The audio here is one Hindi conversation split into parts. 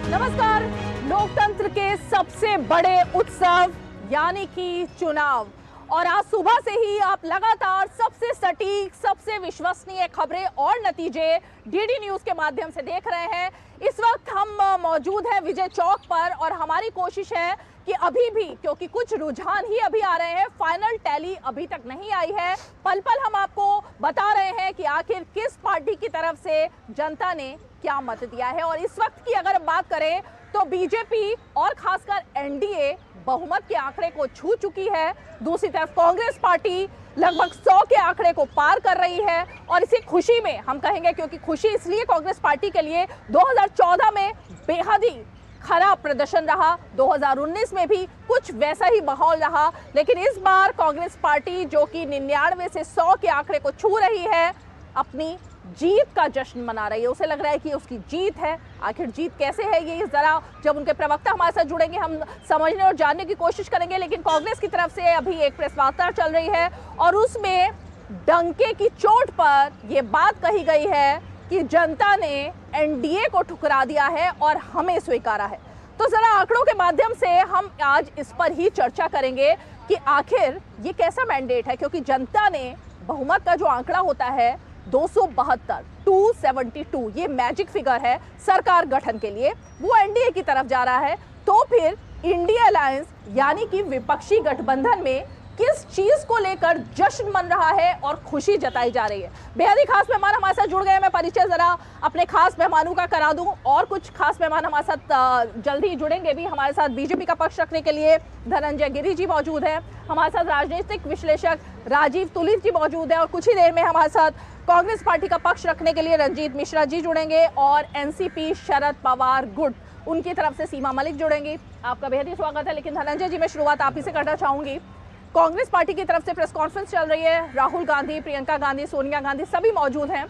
नमस्कार। लोकतंत्र के सबसे बड़े उत्सव यानी कि चुनाव, और आज सुबह से ही आप लगातार सबसे सटीक, सबसे विश्वसनीय खबरें और नतीजे डीडी न्यूज के माध्यम से देख रहे हैं। इस वक्त हम मौजूद हैं विजय चौक पर और हमारी कोशिश है कि अभी भी, क्योंकि कुछ रुझान ही अभी आ रहे हैं, फाइनल टैली अभी तक नहीं आई है। पल पल हम आपको बता रहे हैं कि आखिर किस पार्टी की तरफ से जनता ने क्या मत दिया है। और इस वक्त की अगर बात करें तो बीजेपी और खासकर एनडीए बहुमत के आंकड़े को छू चुकी है। दूसरी तरफ कांग्रेस पार्टी लगभग 100 के आंकड़े को पार कर रही है। और इसी खुशी में हम कहेंगे, क्योंकि खुशी इसलिए कांग्रेस पार्टी के लिए 2014 में बेहद ही खराब प्रदर्शन रहा, 2019 में भी कुछ वैसा ही माहौल रहा, लेकिन इस बार कांग्रेस पार्टी जो कि 99 से 100 के आंकड़े को छू रही है, अपनी जीत का जश्न मना रही है। उसे लग रहा है कि उसकी जीत है। आखिर जीत कैसे है, ये जरा जब उनके प्रवक्ता हमारे साथ जुड़ेंगे हम समझने और जानने की कोशिश करेंगे। लेकिन कांग्रेस की तरफ से अभी एक प्रेस वार्ता चल रही है और उसमें डंके की चोट पर यह बात कही गई है कि जनता ने एनडीए को ठुकरा दिया है और हमें स्वीकारा है। तो जरा आंकड़ों के माध्यम से हम आज इस पर ही चर्चा करेंगे कि आखिर ये कैसा मैंडेट है, क्योंकि जनता ने बहुमत का जो आंकड़ा होता है 272, 272, ये मैजिक फिगर है सरकार गठन के लिए, वो एनडीए की तरफ जा रहा है। तो फिर इंडिया अलायंस यानी कि विपक्षी गठबंधन में किस चीज को लेकर जश्न मन रहा है और खुशी जताई जा रही है। बेहद ही खास मेहमान हमारे साथ जुड़ गए। मैं परिचय जरा अपने खास मेहमानों का करा दूं और कुछ खास मेहमान हमारे साथ जल्दी ही जुड़ेंगे भी। हमारे साथ बीजेपी का पक्ष रखने के लिए धनंजय गिरी जी मौजूद है, हमारे साथ राजनीतिक विश्लेषक राजीव तुलित जी मौजूद है और कुछ ही देर में हमारे साथ कांग्रेस पार्टी का पक्ष रखने के लिए रंजीत मिश्रा जी जुड़ेंगे और एनसीपी शरद पवार गुट उनकी तरफ से सीमा मलिक जुड़ेंगी। आपका बेहद ही स्वागत है। लेकिन धनंजय जी, मैं शुरुआत आप ही से करना चाहूंगी। कांग्रेस पार्टी की तरफ से प्रेस कॉन्फ्रेंस चल रही है, राहुल गांधी, प्रियंका गांधी, सोनिया गांधी सभी मौजूद हैं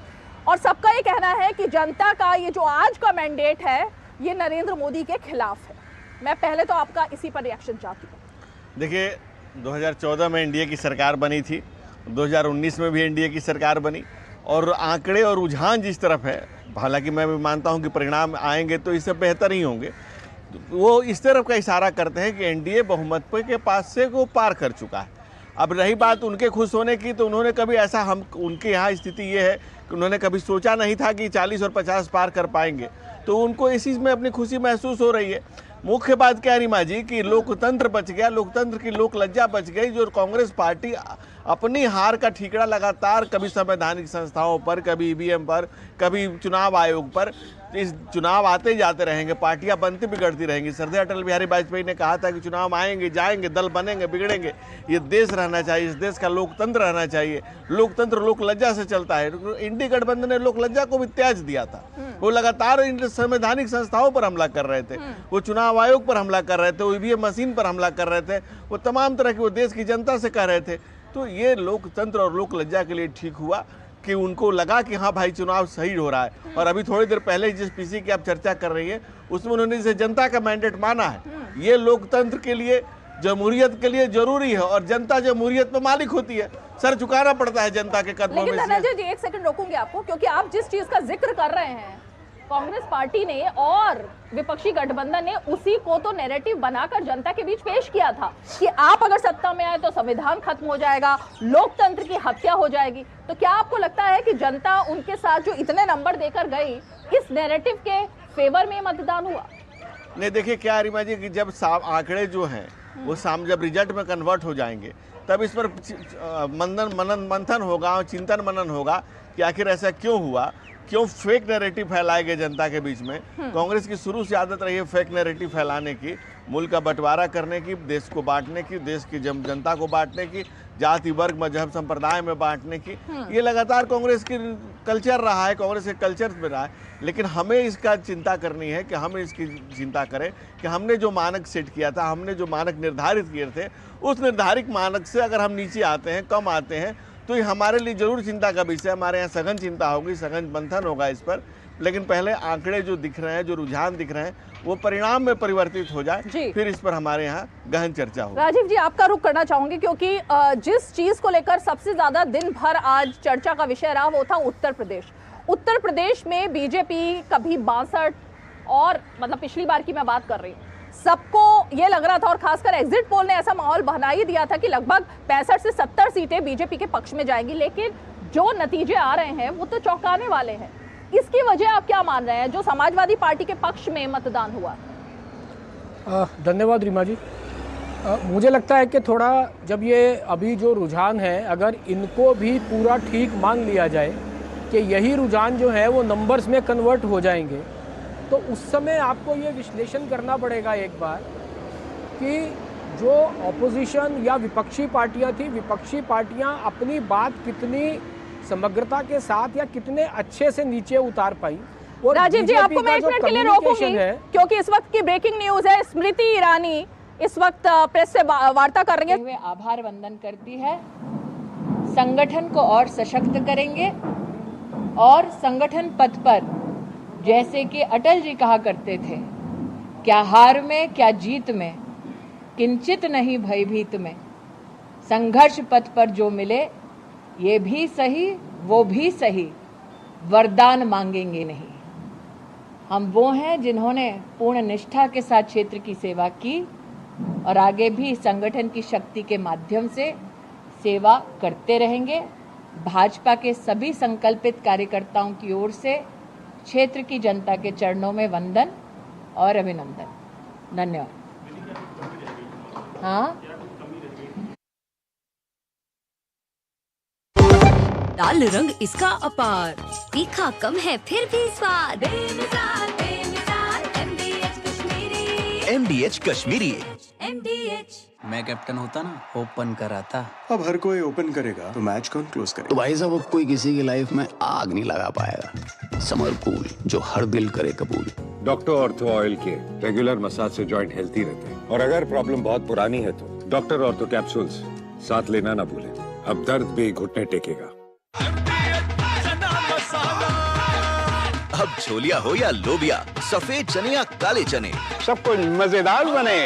और सबका ये कहना है कि जनता का ये जो आज का मैंडेट है ये नरेंद्र मोदी के खिलाफ है। मैं पहले तो आपका इसी पर रिएक्शन चाहती हूँ। देखिए, 2014 में एनडीए की सरकार बनी थी, 2019 में भी एनडीए की सरकार बनी और आंकड़े और रुझान जिस तरफ है, हालांकि मैं भी मानता हूं कि परिणाम आएंगे तो इससे बेहतर ही होंगे, वो इस तरफ का इशारा करते हैं कि एनडीए बहुमत के पास से वो पार कर चुका है। अब रही बात उनके खुश होने की, तो उन्होंने कभी ऐसा, हम उनके यहाँ स्थिति ये है कि उन्होंने कभी सोचा नहीं था कि 40 और 50 पार कर पाएंगे, तो उनको इस चीज़ में अपनी खुशी महसूस हो रही है। मुख्य बात क्या है रीमा जी कि लोकतंत्र बच गया, लोकतंत्र की लोक लज्जा बच गई। जो कांग्रेस पार्टी अपनी हार का ठीकरा लगातार कभी संवैधानिक संस्थाओं पर, कभी ईवीएम पर, कभी चुनाव आयोग पर, इस चुनाव आते जाते रहेंगे, पार्टियां बनती बिगड़ती रहेंगी। श्रद्धेय अटल बिहारी वाजपेयी ने कहा था कि चुनाव आएंगे जाएंगे, दल बनेंगे बिगड़ेंगे, ये देश रहना चाहिए, इस देश का लोकतंत्र रहना चाहिए। लोकतंत्र लोक लज्जा से चलता है। इंडी गठबंधन ने लोक लज्जा को भी त्याज दिया था। वो लगातार इन संवैधानिक संस्थाओं पर हमला कर रहे थे, वो चुनाव आयोग पर हमला कर रहे थे, वो ईवीएम मशीन पर हमला कर रहे थे, वो तमाम तरह की वो देश की जनता से कह रहे थे। तो ये लोकतंत्र और लोक लज्जा के लिए ठीक हुआ कि उनको लगा कि हाँ भाई चुनाव सही हो रहा है। और अभी थोड़ी देर पहले जिस पीसी की आप चर्चा कर रही है उसमें उन्होंने इसे जनता का मैंडेट माना है। ये लोकतंत्र के लिए, जमहूरियत के लिए जरूरी है और जनता जमहूरियत पे मालिक होती है, सर झुकाना पड़ता है जनता के कदमों में। लेकिन धनंजय जी, एक सेकंड रोकूंगी आपको, क्योंकि आप जिस चीज का जिक्र कर रहे हैं, कांग्रेस पार्टी ने और विपक्षी गठबंधन ने उसी को तो नैरेटिव बनाकर जनता के बीच पेश किया था कि आप अगर सत्ता में आए तो संविधान खत्म हो जाएगा, लोकतंत्र की हत्या हो जाएगी। तो क्या आपको लगता है कि जनता उनके साथ जो इतने नंबर देकर गई, इस नैरेटिव के फेवर में मतदान हुआ? नहीं, देखिए क्या रीमा जी कि जब आंकड़े जो हैं वो जब रिजल्ट में कन्वर्ट हो जाएंगे तब इस पर मंथन होगा, चिंतन मनन होगा कि आखिर ऐसा क्यों हुआ, क्यों फेक नैरेटिव फैलाए गए जनता के बीच में। कांग्रेस की शुरू से आदत रही है फेक नैरेटिव फैलाने की, मुल्क का बंटवारा करने की, देश को बांटने की, देश की जनता को बांटने की, जाति वर्ग मजहब संप्रदाय में बांटने की। ये लगातार कांग्रेस की कल्चर रहा है, कांग्रेस के कल्चर में रहा है। लेकिन हमें इसका चिंता करनी है कि हम इसकी चिंता करें कि हमने जो मानक सेट किया था, हमने जो मानक निर्धारित किए थे, उस निर्धारित मानक से अगर हम नीचे आते हैं, कम आते हैं, तो ये हमारे लिए जरूर चिंता का विषय। हमारे यहाँ सघन चिंता होगी, सघन मंथन होगा इस पर। लेकिन पहले आंकड़े जो दिख रहे हैं, जो रुझान दिख रहे हैं, वो परिणाम में परिवर्तित हो जाए, फिर इस पर हमारे यहाँ गहन चर्चा हो। राजीव जी, आपका रुख करना चाहूंगी, क्योंकि जिस चीज को लेकर सबसे ज्यादा दिन भर आज चर्चा का विषय रहा वो था उत्तर प्रदेश। उत्तर प्रदेश में बीजेपी कभी 62 और मतलब पिछली बार की मैं बात कर रही हूँ, सबको ये लग रहा था और खासकर एग्जिट पोल ने ऐसा माहौल बना ही दिया था कि लगभग 65 से 70 सीटें बीजेपी के पक्ष में जाएंगी, लेकिन जो नतीजे आ रहे हैं वो तो चौंकाने वाले हैं। इसकी वजह आप क्या मान रहे हैं जो समाजवादी पार्टी के पक्ष में मतदान हुआ? धन्यवाद रीमा जी। मुझे लगता है कि थोड़ा जब ये अभी जो रुझान है, अगर इनको भी पूरा ठीक मान लिया जाए कि यही रुझान जो है वो नंबर्स में कन्वर्ट हो जाएंगे, तो उस समय आपको ये विश्लेषण करना पड़ेगा एक बार कि जो ऑपोजिशन या विपक्षी पार्टियां थी, विपक्षी पार्टियां अपनी बात कितनी समग्रता के साथ या कितने अच्छे से नीचे उतार पाई। और राजीव जी, आपको मैं 1 मिनट के लिए रोकूंगी क्योंकि इस वक्त की ब्रेकिंग न्यूज है। स्मृति ईरानी इस वक्त प्रेस से वार्ता कर रही है। आभार वंदन करती है। संगठन को और सशक्त करेंगे और संगठन पथ पर, जैसे कि अटल जी कहा करते थे, क्या हार में क्या जीत में, किंचित नहीं भयभीत में, संघर्ष पथ पर जो मिले ये भी सही वो भी सही, वरदान मांगेंगे नहीं। हम वो हैं जिन्होंने पूर्ण निष्ठा के साथ क्षेत्र की सेवा की और आगे भी संगठन की शक्ति के माध्यम से सेवा करते रहेंगे। भाजपा के सभी संकल्पित कार्यकर्ताओं की ओर से क्षेत्र की जनता के चरणों में वंदन और अभिनंदन। धन्यवाद। हाँ, लाल रंग इसका अपार, तीखा कम है फिर भी स्वाद। बेमिसाल MDH Kashmiri. MDH Kashmiri. MDH। मैं कैप्टन होता ना, ओपन कराता। अब हर कोई ओपन करेगा तो मैच कौन क्लोज करेगा? तो भाई साहब, अब कोई किसी की लाइफ में आग नहीं लगा पाएगा। समर कूल, जो हर दिल करे कबूल। डॉक्टर ऑर्थो ऑयल के रेगुलर मसाज से जॉइंट हेल्थी रहते हैं और अगर प्रॉब्लम बहुत पुरानी है तो डॉक्टर ऑर्थो कैप्सूल्स साथ लेना ना भूलें। अब दर्द भी घुटने टेकेगा। अब छोलिया हो या लोबिया, सफेद चने या काले चने, सब कुछ मजेदार बने।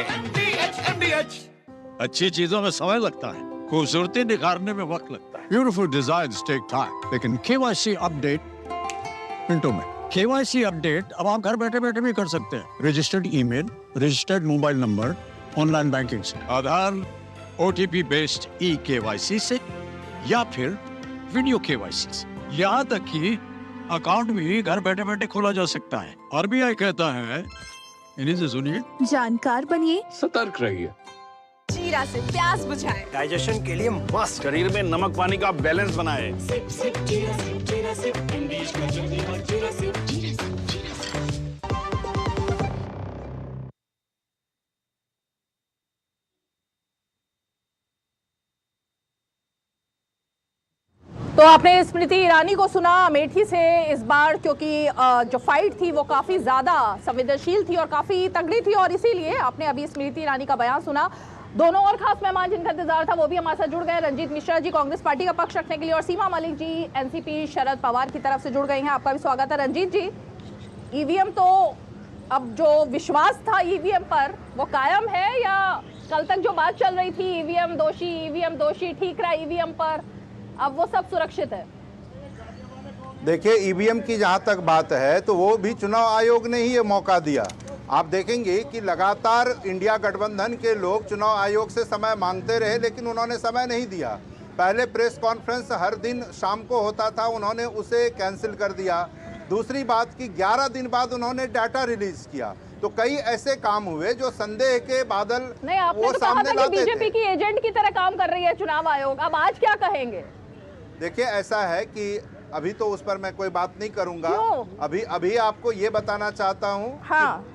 अच्छी चीजों में समय लगता है, खूबसूरती निखारने में वक्त लगता है। ब्यूटीफुल डिजाइन्स टेक टाइम, लेकिन KYC अपडेट मिनटों में। KYC अपडेट अब आप घर बैठे बैठे भी कर सकते हैं। Registered email, registered mobile number, online banking से, आधार OTP बेस्ड eKYC से या फिर वीडियो KYC से। यहाँ तक कि अकाउंट भी घर बैठे बैठे खोला जा सकता है। RBI कहता है, इन्हीं से सुनिए, जानकार बनिए, सतर्क रहिए। जीरा से प्यास बुझाए, डाइजेशन के लिए मस्त, शरीर में नमक पानी का बैलेंस बनाए। सिप सिप जीरा सिप, जीरा सिप, MDH का जल्दी और जीरा सिप, जीरा सिप, जीरा सिप। तो आपने स्मृति ईरानी को सुना अमेठी से इस बार, क्योंकि जो फाइट थी वो काफी ज्यादा संवेदनशील थी और काफी तगड़ी थी, और इसीलिए आपने अभी स्मृति ईरानी का बयान सुना। दोनों और खास मेहमान जिनका इंतजार था वो भी हमारे साथ जुड़ गए। रंजीत मिश्रा जी कांग्रेस पार्टी का पक्ष रखने के लिए और सीमा मलिक जी एनसीपी शरद पवार की तरफ से जुड़ गए हैं। आपका भी स्वागत है। रंजीत जी, ईवीएम तो अब जो विश्वास था ईवीएम पर वो कायम है, या कल तक जो बात चल रही थी ईवीएम दोषी ठीक रहा ईवीएम पर, अब वो सब सुरक्षित है? देखिए, ईवीएम की जहां तक बात है तो वो भी चुनाव आयोग ने ही ये मौका दिया। आप देखेंगे कि लगातार इंडिया गठबंधन के लोग चुनाव आयोग से समय मांगते रहे, लेकिन उन्होंने समय नहीं दिया। पहले प्रेस कॉन्फ्रेंस हर दिन शाम को होता था, उन्होंने उसे कैंसिल कर दिया। दूसरी बात कि 11 दिन बाद उन्होंने डाटा रिलीज किया। तो कई ऐसे काम हुए जो संदेह के बादल नहीं, आपने वो तो सामने कहा था कि लाते बीजेपी थे। की एजेंट की तरह काम कर रही है चुनाव आयोग, अब आज क्या कहेंगे? देखिए, ऐसा है कि अभी तो उस पर मैं कोई बात नहीं करूंगा। क्यों? अभी आपको ये बताना चाहता हूं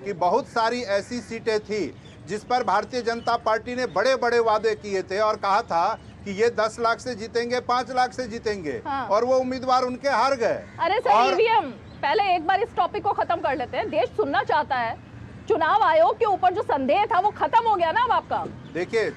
कि बहुत सारी ऐसी सीटें थी जिस पर भारतीय जनता पार्टी ने बड़े बड़े वादे किए थे और कहा था कि ये 10 लाख से जीतेंगे, 5 लाख से जीतेंगे, और वो उम्मीदवार उनके हार गए। अरे सर, ईवीएम, पहले एक बार इस टॉपिक को खत्म कर लेते हैं। देश सुनना चाहता है, चुनाव आयोग के ऊपर जो संदेह था वो खत्म हो गया ना अब आपका? देखिए,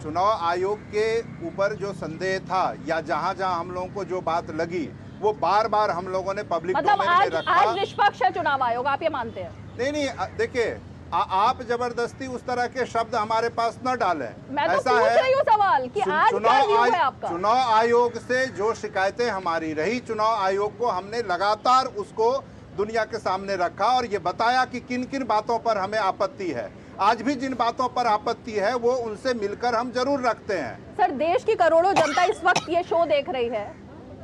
चुनाव आयोग के ऊपर जो संदेह था या जहां जहां हम लोगों को जो बात लगी वो बार बार हम लोगों ने पब्लिक मतलब डोमेन में रखा। आज निष्पक्ष है चुनाव आयोग, आप ये मानते हैं? नहीं, देखिए, आप जबरदस्ती उस तरह के शब्द हमारे पास न डालें। मैं तो पूछ रही हूँ सवाल कि आज क्या व्यू है आपका? चुनाव आयोग से जो शिकायतें हमारी रही, चुनाव आयोग को हमने लगातार उसको दुनिया के सामने रखा और ये बताया कि किन किन बातों पर हमें आपत्ति है। आज भी जिन बातों पर आपत्ति है वो उनसे मिलकर हम जरूर रखते हैं। सर, देश की करोड़ों जनता इस वक्त ये शो देख रही है,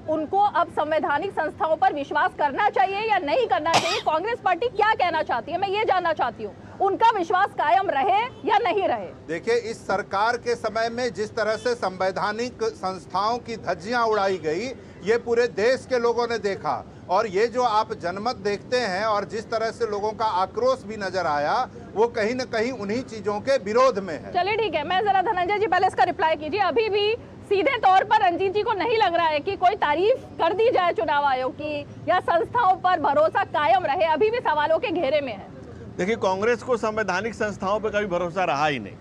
उनको अब संवैधानिक संस्थाओं पर विश्वास करना चाहिए या नहीं करना चाहिए? कांग्रेस पार्टी क्या कहना चाहती है, मैं ये जानना चाहती हूँ। उनका विश्वास कायम रहे या नहीं रहे? देखिए, इस सरकार के समय में जिस तरह से संवैधानिक संस्थाओं की धज्जियां उड़ाई गई, ये पूरे देश के लोगों ने देखा। और ये जो आप जनमत देखते हैं और जिस तरह से लोगों का आक्रोश भी नजर आया, वो कहीं न कहीं उन्हीं चीजों के विरोध में है। चलिए ठीक है, मैं जरा धनंजय जी पहले इसका रिप्लाई कीजिए। अभी भी सीधे तौर पर रंजीत जी को नहीं लग रहा है कि कोई तारीफ कर दी जाए चुनाव आयोग की या संस्थाओं पर भरोसा कायम रहे, अभी भी सवालों के घेरे में है। देखिए, कांग्रेस को संवैधानिक संस्थाओं पर कभी भरोसा रहा ही नहीं।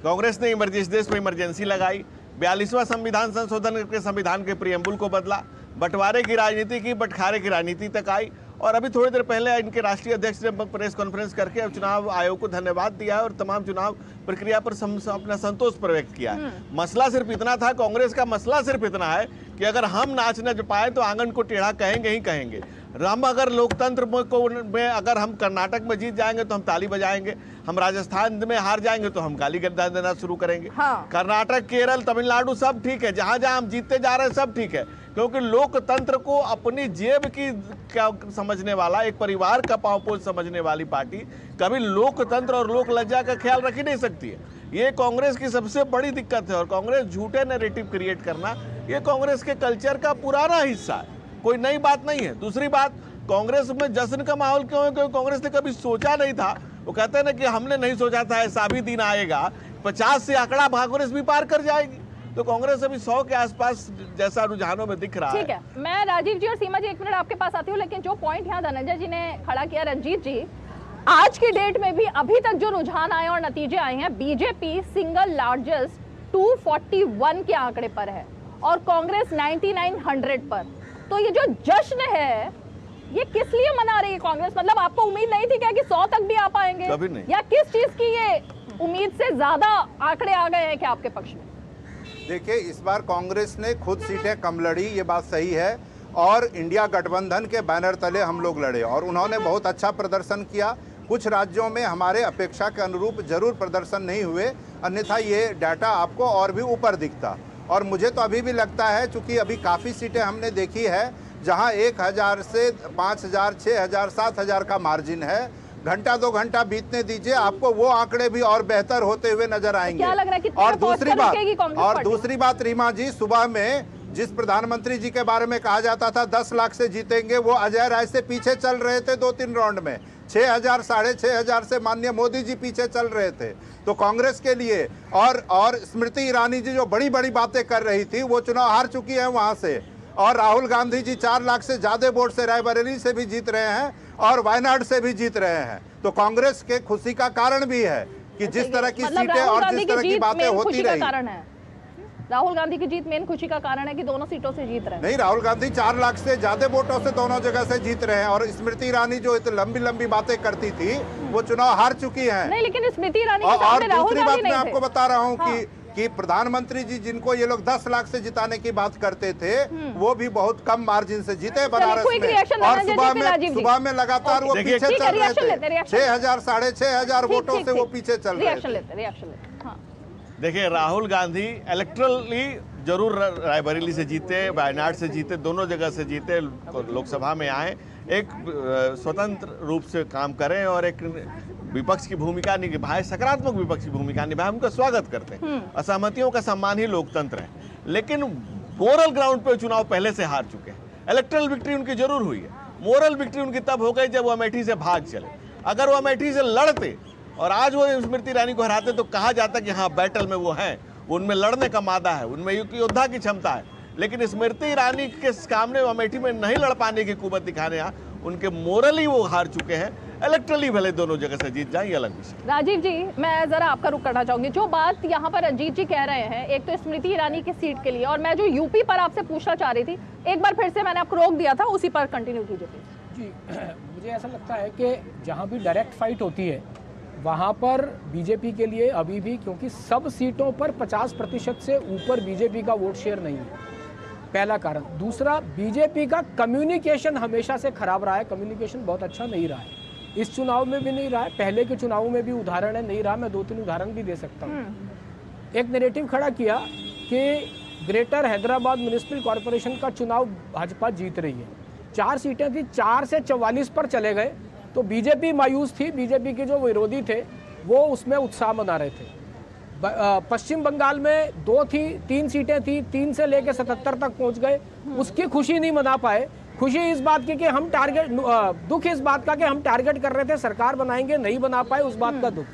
कांग्रेस ने इस देश में इमरजेंसी लगाई, 42वां संविधान संशोधन के संविधान के प्रियम्बुल को बदला, बंटवारे की राजनीति की, बंटखारे की राजनीति तक आई। और अभी थोड़ी देर पहले इनके राष्ट्रीय अध्यक्ष ने प्रेस कॉन्फ्रेंस करके चुनाव आयोग को धन्यवाद दिया है और तमाम चुनाव प्रक्रिया पर अपना संतोष व्यक्त किया है। मसला सिर्फ इतना था, कांग्रेस का मसला सिर्फ इतना है कि अगर हम नाच न पाए तो आंगन को टेढ़ा कहेंगे ही कहेंगे। हम अगर लोकतंत्र में अगर हम कर्नाटक में जीत जाएंगे तो हम ताली बजाएंगे, हम राजस्थान में हार जाएंगे तो हम गाली गद्दा देना शुरू करेंगे। हाँ। कर्नाटक, केरल, तमिलनाडु सब ठीक है, जहां जहां हम जीतते जा रहे हैं सब ठीक है, क्योंकि लोकतंत्र को अपनी जेब की क्या समझने वाला, एक परिवार का पावपोष समझने वाली पार्टी कभी लोकतंत्र और लोक लज्जा का ख्याल रख ही नहीं सकती है। ये कांग्रेस की सबसे बड़ी दिक्कत है। और कांग्रेस झूठे नैरेटिव क्रिएट करना, ये कांग्रेस के कल्चर का पुराना हिस्सा है, कोई नई बात नहीं है। दूसरी बात, कांग्रेस में जश्न का माहौल क्यों है? क्योंकि कांग्रेस ने कभी सोचा नहीं था। वो कहते हैं ना कि हमने नहीं सोचा था ऐसा भी दिन आएगा, 50 से आंकड़ा कांग्रेस भी पार कर जाएगी। तो कांग्रेस अभी 100 के आसपास जैसा रुझानों में दिख रहा है। ठीक है, मैं राजीव जी और सीमा जी 1 मिनट आपके पास आती हूँ, लेकिन जो पॉइंट यहाँ धनंजय जी ने खड़ा किया, रंजीत जी, आज की डेट में भी अभी तक जो रुझान आए और नतीजे आए हैं, बीजेपी सिंगल लार्जेस्ट 241 के आंकड़े पर है और कांग्रेस 9900 पर। तो ये जो जश्न है, ये किस लिए मना रही है कांग्रेस? मतलब आपको उम्मीद नहीं थी क्या कि 100 तक भी आ पाएंगे? कभी नहीं। या किस चीज की ये उम्मीद से ज्यादा आंकड़े आ गए हैं क्या आपके पक्ष में? देखिए, इस बार कांग्रेस ने खुद सीटें कम लड़ी, ये बात सही है, और इंडिया गठबंधन के बैनर तले हम लोग लड़े और उन्होंने बहुत अच्छा प्रदर्शन किया। कुछ राज्यों में हमारे अपेक्षा के अनुरूप जरूर प्रदर्शन नहीं हुए, अन्यथा ये डाटा आपको और भी ऊपर दिखता। और मुझे तो अभी भी लगता है, चूंकि अभी काफ़ी सीटें हमने देखी है जहां 1000 से 5000, 6000, 7000 का मार्जिन है, घंटा 2 घंटा बीतने दीजिए, आपको वो आंकड़े भी और बेहतर होते हुए नजर आएंगे। क्या लग रहा है कि और दूसरी बात रीमा जी, सुबह में जिस प्रधानमंत्री जी के बारे में कहा जाता था 10 लाख से जीतेंगे, वो अजय राय से पीछे चल रहे थे 2-3 राउंड में। 6000, 6500 से माननीय मोदी जी पीछे चल रहे थे। तो कांग्रेस के लिए और स्मृति ईरानी जी जो बड़ी बड़ी बातें कर रही थी, वो चुनाव हार चुकी है वहां से। और राहुल गांधी जी 4 लाख से ज्यादा वोट से रायबरेली से भी जीत रहे हैं और वायनाड से भी जीत रहे हैं। तो कांग्रेस के खुशी का कारण भी है कि जिस तरह की सीटें और जिस तरह की बातें होती रही। राहुल गांधी की जीत मेन खुशी का कारण है कि दोनों सीटों से जीत रहे हैं। नहीं, राहुल गांधी 4 लाख से ज्यादा वोटों से दोनों जगह से जीत रहे हैं। और स्मृति ईरानी जो इतनी लंबी लंबी बातें करती थी, वो चुनाव हार चुकी हैं। नहीं, लेकिन स्मृति ईरानी और दूसरी बात मैं आपको बता रहा हूँ कि प्रधानमंत्री जी जिनको ये लोग 10 लाख से जिताने की बात करते थे, वो भी बहुत कम मार्जिन से जीते बनारस में। और सुबह में लगातार वो पीछे चल रहे थे, 6000, 6500 वोटों से वो पीछे चल रहे थे। देखिए, राहुल गांधी इलेक्ट्रली जरूर रायबरेली से जीते, वायनाड से जीते, दोनों जगह से जीते, लोकसभा में आए, एक स्वतंत्र रूप से काम करें और एक विपक्ष की भूमिका निभाए, सकारात्मक विपक्ष की भूमिका निभाए, उनका स्वागत करते हैं। असहमतियों का सम्मान ही लोकतंत्र है। लेकिन मोरल ग्राउंड पे चुनाव पहले से हार चुके हैं। इलेक्ट्रल विक्ट्री उनकी जरूर हुई है, मोरल विक्ट्री उनकी तब हो गई जब वो अमेठी से भाग चले। अगर वो अमेठी से लड़ते और आज वो स्मृति ईरानी को हराते तो कहा जाता कि हाँ, बैटल में वो हैं, उनमें लड़ने का मादा है, उनमें योद्धा की क्षमता है। लेकिन स्मृति ईरानी के सामने अमेठी में नहीं लड़ पाने की कुवत दिखाने, उनके मोरली वो हार चुके हैं। इलेक्ट्रली भले दोनों जगह से जीत जाए, ये अलग विषय। राजीव जी, मैं जरा आपका रुख करना चाहूंगी। जो बात यहाँ पर रंजीत जी कह रहे हैं, एक तो स्मृति ईरानी की सीट के लिए, और मैं जो यूपी पर आपसे पूछना चाह रही थी, एक बार फिर से मैंने आपको रोक दिया था, उसी पर कंटिन्यू कीजिए जी। मुझे ऐसा लगता है कि जहाँ भी डायरेक्ट फाइट होती है वहाँ पर बीजेपी के लिए अभी भी, क्योंकि सब सीटों पर 50% से ऊपर बीजेपी का वोट शेयर नहीं है, पहला कारण। दूसरा, बीजेपी का कम्युनिकेशन हमेशा से खराब रहा है, कम्युनिकेशन बहुत अच्छा नहीं रहा है, इस चुनाव में भी नहीं रहा है, पहले के चुनावों में भी उदाहरण है नहीं रहा। मैं 2-3 उदाहरण भी दे सकता हूँ। एक नैरेटिव खड़ा किया कि ग्रेटर हैदराबाद म्युनिसिपल कॉरपोरेशन का चुनाव भाजपा जीत रही है, 4 सीटें थी, 4 से 44 पर चले गए, तो बीजेपी मायूस थी, बीजेपी के जो विरोधी थे वो उसमें उत्साह मना रहे थे। पश्चिम बंगाल में 2 थी, 3 सीटें थी, 3 से लेकर 77 तक पहुंच गए, उसकी खुशी नहीं मना पाए। खुशी इस बात की कि हम टारगेट, दुख इस बात का कि हम टारगेट कर रहे थे सरकार बनाएंगे, नहीं बना पाए, उस बात का दुख।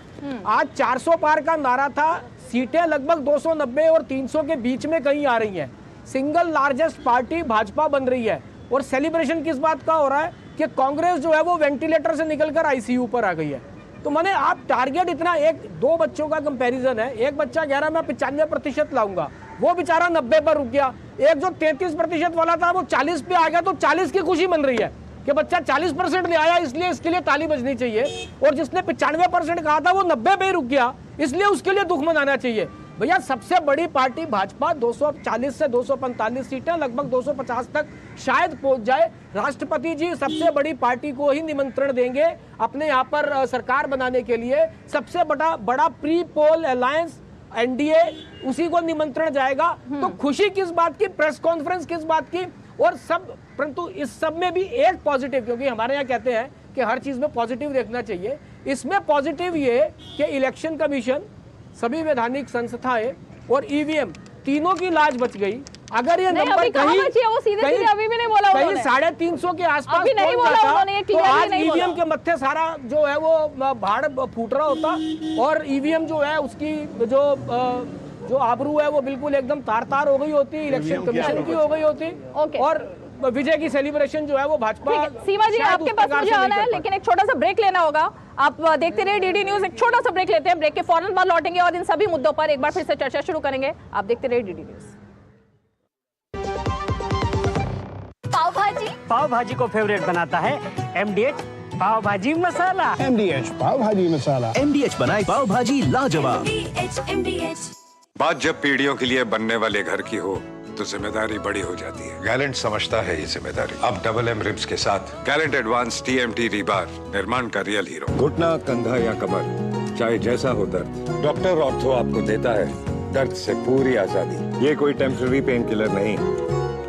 आज 400 पार का नारा था, सीटें लगभग 290 और 300 के बीच में कहीं आ रही हैं, सिंगल लार्जेस्ट पार्टी भाजपा बन रही है। और सेलिब्रेशन किस बात का हो रहा है कि कांग्रेस जो है वो वेंटिलेटर से निकलकर आईसीयू पर आ गई है। तो मैंने आप टारगेट इतना, 1-2 बच्चों का कंपैरिजन है, एक बच्चा कह रहा मैं 95% लाऊंगा, वो बेचारा 90 पर रुक गया। एक जो 33% वाला था वो 40 पे आ गया, तो 40 की खुशी बन रही है कि बच्चा 40% ले आया, इसलिए इसके लिए ताली बजनी चाहिए। और जिसने 95% कहा था वो 90 पे रुक गया, इसलिए उसके लिए दुख मनाना चाहिए। भैया सबसे बड़ी पार्टी भाजपा 240 से 245 सीटें, लगभग 250 तक शायद पहुंच जाए। राष्ट्रपति जी सबसे बड़ी पार्टी को ही निमंत्रण देंगे अपने यहाँ पर सरकार बनाने के लिए। सबसे बड़ा प्री पोल अलायंस एनडीए, उसी को निमंत्रण जाएगा। तो खुशी किस बात की, प्रेस कॉन्फ्रेंस किस बात की, और सब, परंतु इस सब में भी एक पॉजिटिव, क्योंकि हमारे यहाँ कहते हैं कि हर चीज में पॉजिटिव देखना चाहिए, इसमें पॉजिटिव ये कि इलेक्शन कमीशन, सभी वैधानिक संस्थाएं और ईवीएम तीनों की लाज बच गई। अगर ये नंबर कहीं अभी भी नहीं बोला, कहीं 350 के आसपास पहुंच जाता, तो आज ईवीएम के मत्थे सारा जो है वो भाड़ फूट रहा होता, और ईवीएम जो है उसकी जो आबरू है वो बिल्कुल एकदम तार हो गई होती, इलेक्शन कमीशन की हो गई होती, और विजय की सेलिब्रेशन जो है वो भाजपा। सीमा जी आपके पास मुझे आना है, लेकिन एक छोटा सा ब्रेक लेना होगा। आप देखते रहिए डीडी न्यूज, एक छोटा सा ब्रेक लेते हैं, ब्रेक के फौरन बाद लौटेंगे और इन सभी मुद्दों पर एक बार फिर से चर्चा शुरू करेंगे। आप देखते रहिए डीडी न्यूज। पाव भाजी को फेवरेट बनाता है MDH पाव भाजी मसाला। MDH पाव भाजी मसाला। MDH बनाए पाव भाजी लाजवाब। बात जब पीढ़ियों के लिए बनने वाले घर की हो तो जिम्मेदारी बड़ी हो जाती है। गैलेंट समझता है ये जिम्मेदारी। अब डबल M रिब्स के साथ गैलेंट एडवांस TMT रीबार, निर्माण का रियल हीरो। घुटना, कंधा या कमर, चाहे जैसा हो दर्द, डॉक्टर ऑर्थो आपको देता है दर्द से पूरी आजादी। ये कोई टेम्पररी पेन किलर नहीं,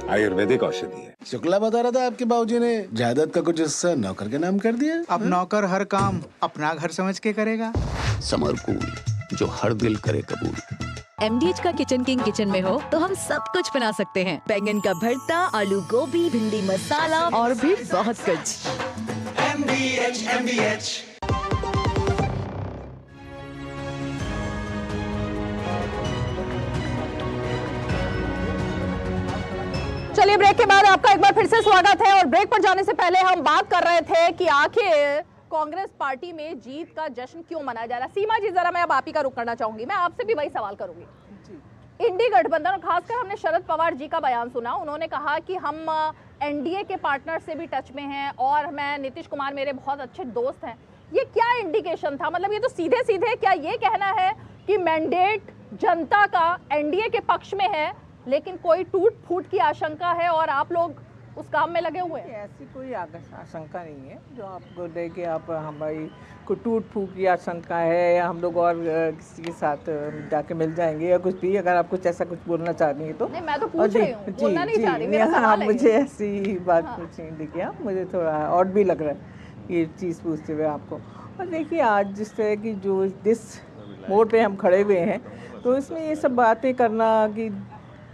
आयुर्वेदिक औषधि है। शुक्ला बता रहा था आपके बाबूजी ने जायदाद का कुछ हिस्सा नौकर के नाम कर दिया। अब नौकर हर काम अपना घर समझ के करेगा। समरकूल, जो हर दिल करे कबूल। MDH का किचन किंग किचन में हो तो हम सब कुछ बना सकते हैं, बैंगन का भरता, आलू गोभी, भिंडी मसाला और भी बहुत कुछ। MDH। चलिए ब्रेक के बाद आपका एक बार फिर से स्वागत है। और ब्रेक पर जाने से पहले हम बात कर रहे थे कि आखिर कांग्रेस पार्टी में जीत का जश्न क्यों मनाया जा रहा है। सीमा जी जरा मैं अब आप ही का रुख करना चाहूंगी, मैं आपसे भी वही सवाल करूंगी। इंडी गठबंधन, और खासकर हमने शरद पवार जी का बयान सुना, उन्होंने कहा कि हम एनडीए के पार्टनर से भी टच में हैं और मैं, नीतीश कुमार मेरे बहुत अच्छे दोस्त हैं। ये क्या इंडिकेशन था? मतलब ये तो सीधे सीधे क्या ये कहना है कि मैंडेट जनता का एनडीए के पक्ष में है, लेकिन कोई टूट फूट की आशंका है और आप लोग उस काम में लगे हुए हैं? ऐसी कोई आशंका नहीं है जो आपको दे के आप हमारी को टूट फूट की आशंका है, या हम लोग और किसी के साथ जाके मिल जाएंगे या कुछ भी। अगर आप कुछ ऐसा कुछ बोलना चाह रही हैं तो नहीं, मैं तो पूछ रही हूं, बोलना नहीं चाह रही, मेरा सवाल आप है। मुझे ऐसी बात पूछें, देखिए आप मुझे थोड़ा ऑड भी लग रहा है ये चीज़ पूछते हुए आपको। और देखिए आज जिस तरह की जिस मोड़ पे हम खड़े हुए हैं, तो इसमें ये सब बातें करना कि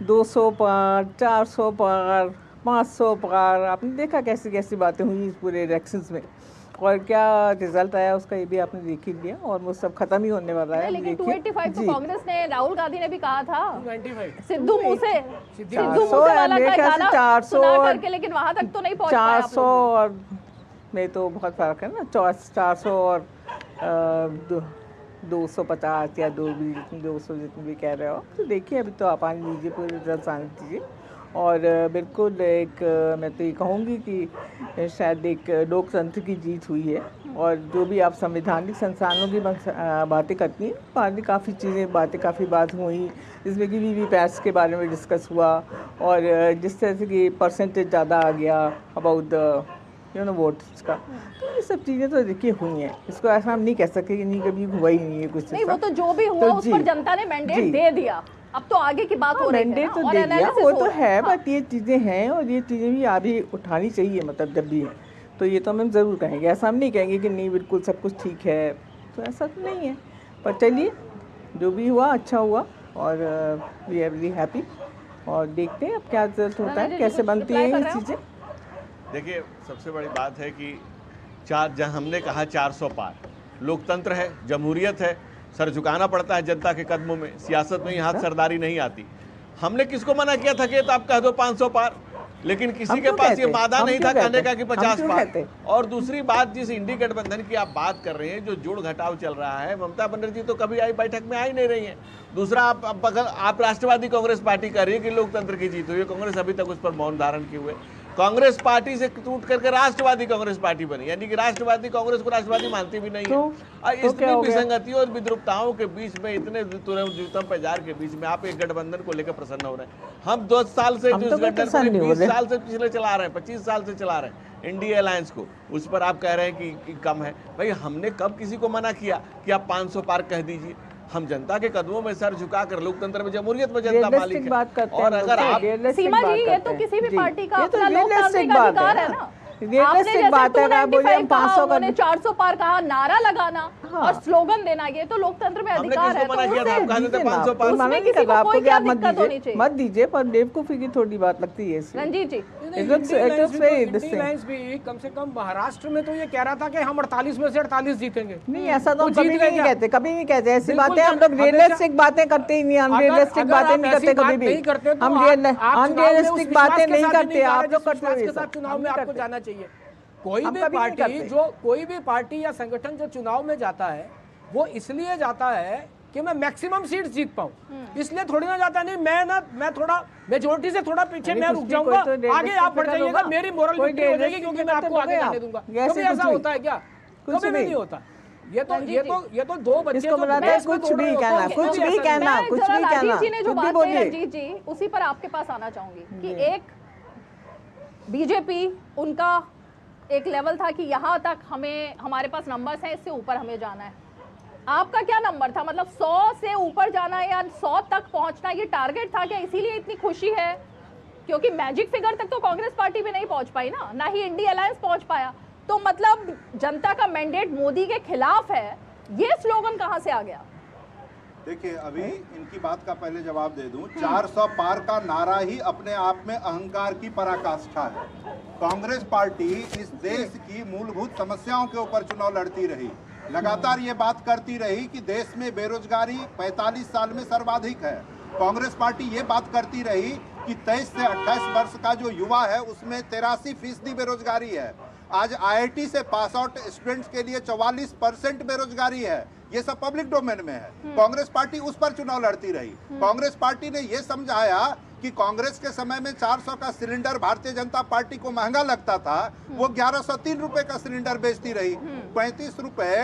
200 पार, 400 पार, 500 पार, आपने देखा कैसी कैसी बातें हुई इस पूरे इलेक्शंस में, और क्या रिजल्ट आया उसका ये भी आपने देख ही लिया। और वो सब खत्म ही होने वाला है। लेकिन 285 तो कांग्रेस ने, राहुल गांधी ने भी कहा था। 295 सिद्धू मूसे वाला का गाना 400 सुना करके, लेकिन वहां तक तो नहीं पहुंच पाए आप 400 और में तो बहुत फर्क है ना। 400 और 250 या 200 जितने भी कह रहे हो। तो देखिए अभी तो आप आने दीजिए, पूरे रिजल्ट आने दीजिए। और बिल्कुल एक मैं तो ये कहूँगी कि शायद एक लोकतंत्र की जीत हुई है और जो भी आप संवैधानिक संस्थानों की बातें करती हैं, बातें काफ़ी बात हुई, जिसमें कि वीवीपैट्स के बारे में डिस्कस हुआ और जिस तरह से कि परसेंटेज ज़्यादा आ गया अबाउट द वोट्स का, तो ये सब चीज़ें तो देखिए हुई हैं। इसको ऐसा हम नहीं कह सकते कि नहीं कभी हुआ ही नहीं है कुछ नहीं, वो तो जो भी हुआ उस पर जनता ने मैंडेट दे दिया, अब तो आगे की बात हो रही है मैंडेट तो दे दिया, वो तो है, बट ये चीज़ें हैं और ये चीज़ें भी आगे उठानी चाहिए, मतलब जब भी है तो ये तो हम ज़रूर कहेंगे। ऐसा हम नहीं कहेंगे कि नहीं बिल्कुल सब कुछ ठीक है, तो ऐसा तो नहीं है, पर चलिए जो भी हुआ अच्छा हुआ और वी आर वेरी हैप्पी और देखते हैं अब क्या रिजल्ट होता है, कैसे बनती हैं ये चीज़ें। देखिए, सबसे बड़ी बात है कि जहाँ हमने कहा 400 पार, लोकतंत्र है, जमहूरियत है, सर झुकाना पड़ता है जनता के कदमों में, सियासत में हाथ सरदारी नहीं आती। हमने किसको मना किया था कि तो आप कह दो 500 पार, लेकिन किसी के पास ये मादा नहीं था कहने का कि 50 पार। और दूसरी बात, जिस इंडी गठबंधन की आप बात कर रहे हैं, जो जोड़ घटाव चल रहा है, ममता बनर्जी तो कभी आई बैठक में आ ही नहीं रही है। दूसरा, आप राष्ट्रवादी कांग्रेस पार्टी कह रही है कि लोकतंत्र की जीत हुई है, कांग्रेस अभी तक उस पर मौन धारण किए हुए। कांग्रेस पार्टी से टूट करके राष्ट्रवादी कांग्रेस पार्टी बनी, यानी कि राष्ट्रवादी कांग्रेस को राष्ट्रवादी मानती भी नहीं है। इतनी विसंगतियों और विद्रुपताओं के बीच में, इतने जूतम पैजार के बीच में आप एक गठबंधन को लेकर प्रसन्न हो रहे हैं। हम 2 साल से जो गठबंधन 20 साल से पिछले चला रहे हैं, 25 साल से चला रहे हैं इंडिया अलायंस को, उस पर आप कह रहे हैं कि कम है। भाई, हमने कब किसी को मना किया कि आप 500 पार कह दीजिए? हम जनता के कदमों में सर झुकाकर लोकतंत्र में, जमहूरियत में जनता मालिक है। बात करते और अगर आप सीमा जी, ये तो किसी भी पार्टी का अपना लोकतांत्रिक अधिकार है ना। रियलिस्टिक बात है, आप बोलिए हम 500 का 400 पार कहा, नारा लगाना और स्लोगन देना, ये तो लोकतंत्र में अधिकार है। मत दीजिए, पर बेवकूफी की थोड़ी बात लगती है। रंजीत जी, भी कम से कम महाराष्ट्र में तो ये कह रहा था कि हम 48 में से 48 जीतेंगे। नहीं, ऐसा तो कभी नहीं कहते, कभी नहीं कहते ऐसी बातें। हम लोग रियलिस्टिक बातें करते ही नहीं, अनरियलिस्टिक बातें नहीं करते कभी भी। हम अनरियलिस्टिक बातें नहीं करते, आप लोग करते हैं। चुनाव में आपको जाना चाहिए। कोई भी पार्टी या संगठन जो चुनाव में जाता है, वो इसलिए जाता है कि मैं मैक्सिमम सीट जीत पाऊं, इसलिए थोड़ी ना जाता। नहीं, मैं थोड़ा मेजोरिटी से थोड़ा पीछे मैं रुक जाऊंगा, आगे आप बढ़ जाइएगा, मेरी मोरल विक्ट्री हो जाएगी क्योंकि मैं आपको आगे जाने दूंगा। कभी ऐसा होता है क्या? कभी भी नहीं होता। ये तो 2 बच्चे कुछ भी कहना। राजीव जी ने जो बात कही, रंजीत जी, उसी पर आपके पास आना चाहूंगी कि एक बीजेपी, उनका एक लेवल था कि यहाँ तक हमारे पास नंबर्स हैं, इससे ऊपर हमें जाना है। आपका क्या नंबर था? मतलब 100 से ऊपर जाना है या 100 तक पहुंचना, ये टारगेट था क्या? इसीलिए इतनी खुशी है? क्योंकि मैजिक फिगर तक तो कांग्रेस पार्टी भी नहीं पहुंच पाई ना ही इंडिया अलायंस पहुंच पाया। तो मतलब जनता का मैंडेट मोदी के खिलाफ है, ये स्लोगन कहां से आ गया? देखिए, अभी इनकी बात का पहले जवाब दे दूं। 400 पार का नारा ही अपने आप में अहंकार की पराकाष्ठा है। कांग्रेस पार्टी इस देश की मूलभूत समस्याओं के ऊपर चुनाव लड़ती रही, लगातार ये बात करती रही कि देश में बेरोजगारी 45 साल में सर्वाधिक है। कांग्रेस पार्टी ये बात करती रही कि 23 से 28 वर्ष का जो युवा है उसमें 83% बेरोजगारी है। आज आईआईटी से पास आउट स्टूडेंट्स के लिए 44% बेरोजगारी है। ये सब पब्लिक डोमेन में है। कांग्रेस पार्टी उस पर चुनाव लड़ती रही। कांग्रेस पार्टी ने ये समझाया कि कांग्रेस के समय में 400 का सिलेंडर भारतीय जनता पार्टी को महंगा लगता था, वो 1103 रुपए का सिलेंडर बेचती रही। 35 रुपए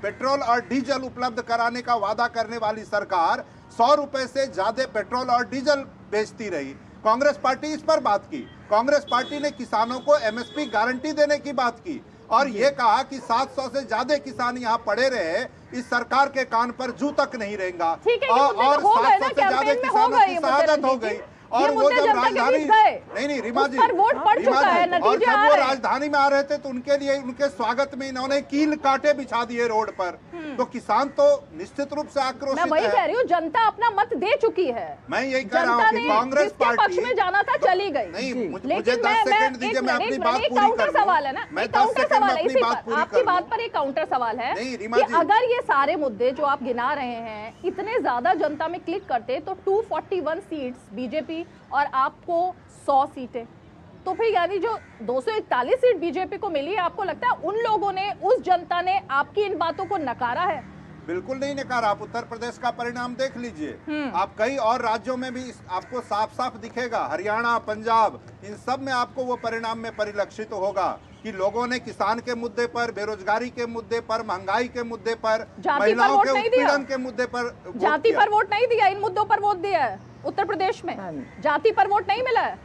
पेट्रोल और डीजल उपलब्ध कराने का वादा करने वाली सरकार 100 रुपए से ज्यादा पेट्रोल और डीजल बेचती रही। कांग्रेस पार्टी इस पर बात की। कांग्रेस पार्टी ने किसानों को एमएसपी गारंटी देने की बात की और ये कहा कि 700 से ज्यादा किसान यहाँ पड़े रहे, इस सरकार के कान पर जू तक नहीं रहेगा। और 700 से ज्यादा किसानों की शहादत हो गई। और वो जब राजधानी नहीं रीमा जी, और जब वो राजधानी में आ रहे थे तो उनके लिए, उनके स्वागत में इन्होंने कील कांटे बिछा दिए रोड पर। तो किसान तो निश्चित रूप से आक्रोशित है। मैं वही कह रही हूँ, जनता अपना मत दे चुकी है। मैं यही कह रहा हूँ कि कांग्रेस पार्टी पक्ष में जाना था चली गई। नहीं, मुझे 10 सेकंड दीजिए, मैं अपनी बात पूरी कर लूं। सवाल है ना, मैं 10 सेकंड में अपनी बात पूरी कर लूं। आपकी बात पर एक काउंटर सवाल है कि अगर ये सारे मुद्दे जो आप गिना रहे हैं इतने ज्यादा जनता में क्लिक करते तो 241 सीट्स बीजेपी और आपको 100 सीटें, तो फिर यानी जो 241 सीट बीजेपी को मिली है, आपको लगता है उन लोगों ने, उस जनता ने आपकी इन बातों को नकारा है? बिल्कुल नहीं नकारा। आप उत्तर प्रदेश का परिणाम देख लीजिए, आप कई और राज्यों में भी आपको साफ साफ दिखेगा, हरियाणा, पंजाब, इन सब में आपको वो परिणाम में परिलक्षित होगा कि लोगों ने किसान के मुद्दे पर, बेरोजगारी के मुद्दे पर, महंगाई के मुद्दे पर, महिलाओं के उत्पीड़न के मुद्दे पर, जाति पर वोट नहीं दिया, इन मुद्दों पर वोट दिया है। उत्तर प्रदेश में जाति पर वोट नहीं मिला है।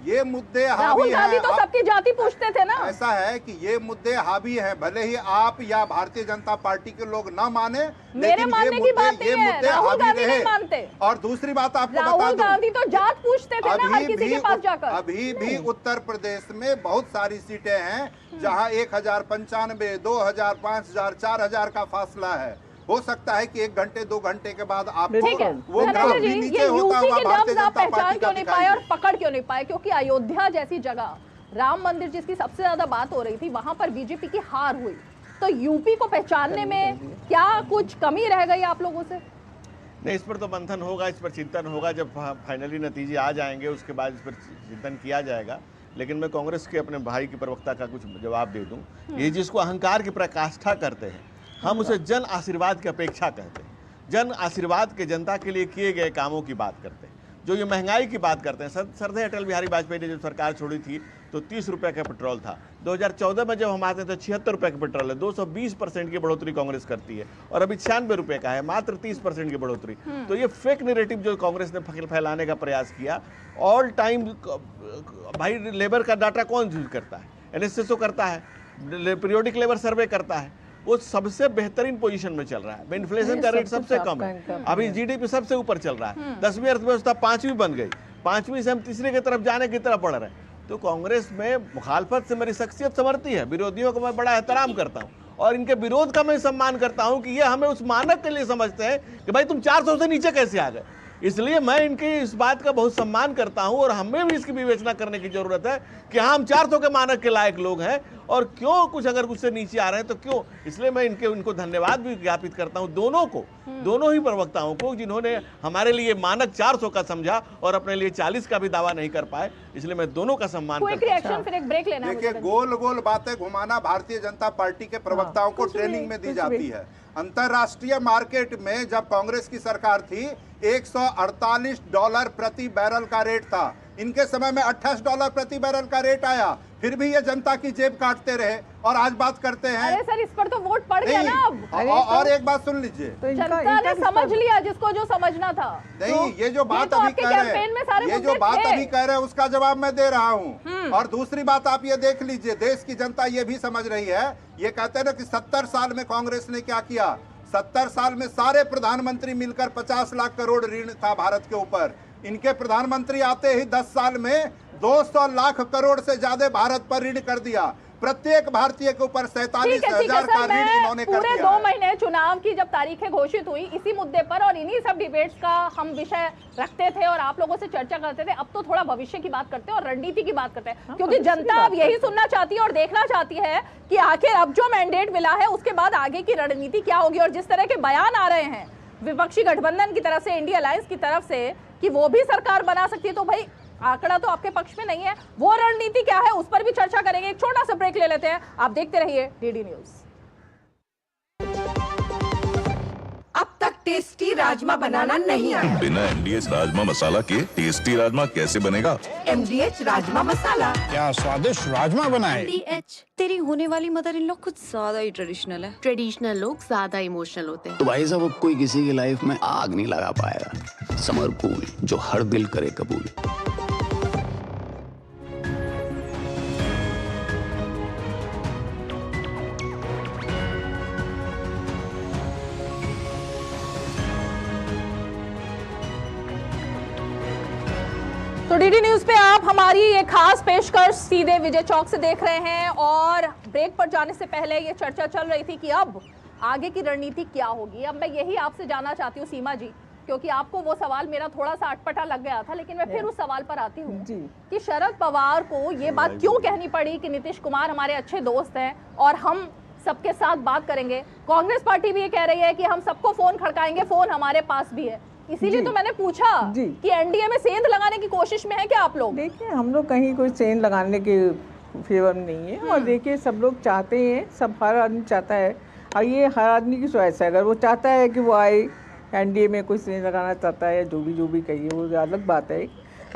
ये मुद्दे हावी राहुल हैं। गांधी तो सबकी जाति पूछते थे ना। ऐसा है कि ये मुद्दे हावी हैं, भले ही आप या भारतीय जनता पार्टी के लोग ना माने, मेरे मानने की बात नहीं है, राहुल गांधी नहीं मानते। और दूसरी बात आपको बता राहुल दूं, गांधी तो जात पूछते थे ना हर किसी के पास जाकर। अभी भी उत्तर प्रदेश में बहुत सारी सीटें हैं जहां 1095, 2000, 5000, 4000 का फासला है। हो सकता है कि 1 घंटे 2 घंटे के बाद आपको वो ग्राफ भी नीचे होता हुआ भारतीय जनता पार्टी क्यों नहीं पाए और पकड़ क्यों नहीं पाए? क्योंकि अयोध्या जैसी जगह, राम मंदिर जिसकी सबसे ज्यादा बात हो रही थी, वहां पर बीजेपी की हार हुई। तो यूपी को पहचानने में क्या कुछ कमी रह गई आप लोगों से? नहीं, इस पर तो मंथन होगा, इस पर चिंतन होगा। जब फाइनली नतीजे आ जाएंगे उसके बाद इस पर चिंतन किया जाएगा। लेकिन मैं कांग्रेस के अपने भाई की प्रवक्ता का कुछ जवाब दे दूं। ये जिसको अहंकार की पराकाष्ठा करते हैं, हम उसे जन आशीर्वाद की अपेक्षा कहते हैं। जन आशीर्वाद के जनता के लिए किए गए कामों की बात करते हैं। जो ये महंगाई की बात करते हैं, सरदार अटल बिहारी वाजपेयी ने जब सरकार छोड़ी थी तो 30 रुपये का पेट्रोल था। 2014 में जब हम आते थे 76 रुपये का पेट्रोल है। 220% की बढ़ोतरी कांग्रेस करती है और अभी 96 रुपये का है, मात्र 30% की बढ़ोतरी। तो ये फेक नैरेटिव जो कांग्रेस ने फैलाने का प्रयास किया, ऑल टाइम भाई लेबर का डाटा कौन यूज करता है? NSS करता है, पीरियोडिक लेबर सर्वे करता है, वो सबसे बेहतरीन पोजीशन में चल रहा है। इन्फ्लेशन का रेट सबसे कम है, अभी GDP सबसे ऊपर चल रहा है। 10वीं अर्थव्यवस्था 5वीं बन गई, 5वीं से हम तीसरे की तरफ जाने की तरफ बढ़ रहे हैं। तो कांग्रेस में मुखालफत से मेरी शख्सियत संवरती है, विरोधियों को मैं बड़ा एहतराम करता हूँ और इनके विरोध का मैं सम्मान करता हूँ कि ये हमें उस मानक के लिए समझते हैं कि भाई तुम 400 से नीचे कैसे आ गए। इसलिए मैं इनकी इस बात का बहुत सम्मान करता हूं और हमें भी इसकी विवेचना करने की जरूरत है कि हाँ, हम 400 के मानक के लायक लोग हैं और क्यों कुछ अगर कुछ से नीचे आ रहे हैं तो क्यों। इसलिए मैं इनको धन्यवाद भी ज्ञापित करता हूं, दोनों को, दोनों ही प्रवक्ताओं को, जिन्होंने हमारे लिए मानक 400 का समझा और अपने लिए 40 का भी दावा नहीं कर पाए। इसलिए मैं दोनों का सम्मान करता हूं। फिर एक ब्रेक लेना। देखिए, गोल गोल बातें घुमाना भारतीय जनता पार्टी के प्रवक्ताओं को ट्रेनिंग में दी जाती है। अंतरराष्ट्रीय मार्केट में जब कांग्रेस की सरकार थी $148 प्रति बैरल का रेट था। इनके समय में $28 प्रति बैरल का रेट आया, फिर भी ये जनता की जेब काटते रहे और आज बात करते हैं। अरे सर, इस पर तो वोट पड़ गया ना अब। और एक बात सुन लीजिए, तो जनता ने समझ लिया जिसको जो समझना था। नहीं, ये जो बात अभी कह रहे हैं, ये जो बात अभी कह रहे हैं उसका जवाब मैं दे रहा हूँ। और दूसरी बात आप ये देख लीजिए, देश की जनता ये भी समझ रही है। ये कहते हैं ना कि 70 साल में कांग्रेस ने क्या किया। 70 साल में सारे प्रधानमंत्री मिलकर 50 लाख करोड़ ऋण था भारत के ऊपर। इनके प्रधानमंत्री आते ही 10 साल में 200 लाख करोड़ से ज्यादा भारत पर ऋण कर दिया। प्रत्येक भारतीय के ऊपर 47,000 का ऋण इन्होंने कर दिया। पूरे 2 महीने चुनाव की जब तारीखें घोषित हुई इसी मुद्दे पर और इन्हीं सब डिबेट्स का हम विषय रखते थे और आप लोगों से चर्चा करते थे। अब तो थोड़ा भविष्य की बात करते हैं और रणनीति की बात करते हैं, क्योंकि जनता अब यही सुनना चाहती है और देखना चाहती है कि आखिर अब जो मैंडेट मिला है उसके बाद आगे की रणनीति क्या होगी। और जिस तरह के बयान आ रहे हैं विपक्षी गठबंधन की तरफ से, इंडिया अलायंस की तरफ से, कि वो भी सरकार बना सकती है, तो भाई आंकड़ा तो आपके पक्ष में नहीं है। वो रणनीति क्या है उस पर भी चर्चा करेंगे। एक छोटा सा ब्रेक ले लेते हैं, आप देखते रहिए डीडी न्यूज। अब तक टेस्टी राजमा बनाना नहीं आया। बिना MDH राजमा मसाला के टेस्टी राजमा कैसे बनेगा? MDH राजमा मसाला। क्या स्वादिष्ट राजमा बनाए। MDH, तेरी होने वाली मदर इन लोग कुछ ज्यादा ही ट्रेडिशनल है। ट्रेडिशनल लोग ज्यादा इमोशनल होते हैं। तो भाई साहब, अब कोई किसी की लाइफ में आग नहीं लगा पाएगा। समर कूल, जो हर दिल करे कबूल। तो डीडी न्यूज पे आप हमारी ये खास पेशकश सीधे विजय चौक से देख रहे हैं और ब्रेक पर जाने से पहले ये चर्चा चल रही थी कि अब आगे की रणनीति क्या होगी। अब मैं यही आपसे जानना चाहती हूँ सीमा जी, क्योंकि आपको वो सवाल मेरा थोड़ा सा अटपटा लग गया था, लेकिन मैं फिर उस सवाल पर आती हूँ कि शरद पवार को ये बात क्यों कहनी पड़ी कि नीतीश कुमार हमारे अच्छे दोस्त हैं और हम सबके साथ बात करेंगे। कांग्रेस पार्टी भी ये कह रही है कि हम सबको फोन खड़काएंगे, फोन हमारे पास भी है। इसीलिए तो मैंने पूछा कि एनडीए में सेंध लगाने की कोशिश में है क्या आप लोग? देखिए, हम लोग कहीं कोई सेंध लगाने के फेवर में नहीं है। और देखिए, सब लोग चाहते हैं, सब हर आदमी चाहता है और ये हर आदमी की चॉइस है, अगर वो चाहता है कि वो आए एनडीए में कुछ नहीं लगाना चाहता है, जो भी कहिए, वो अलग बात है।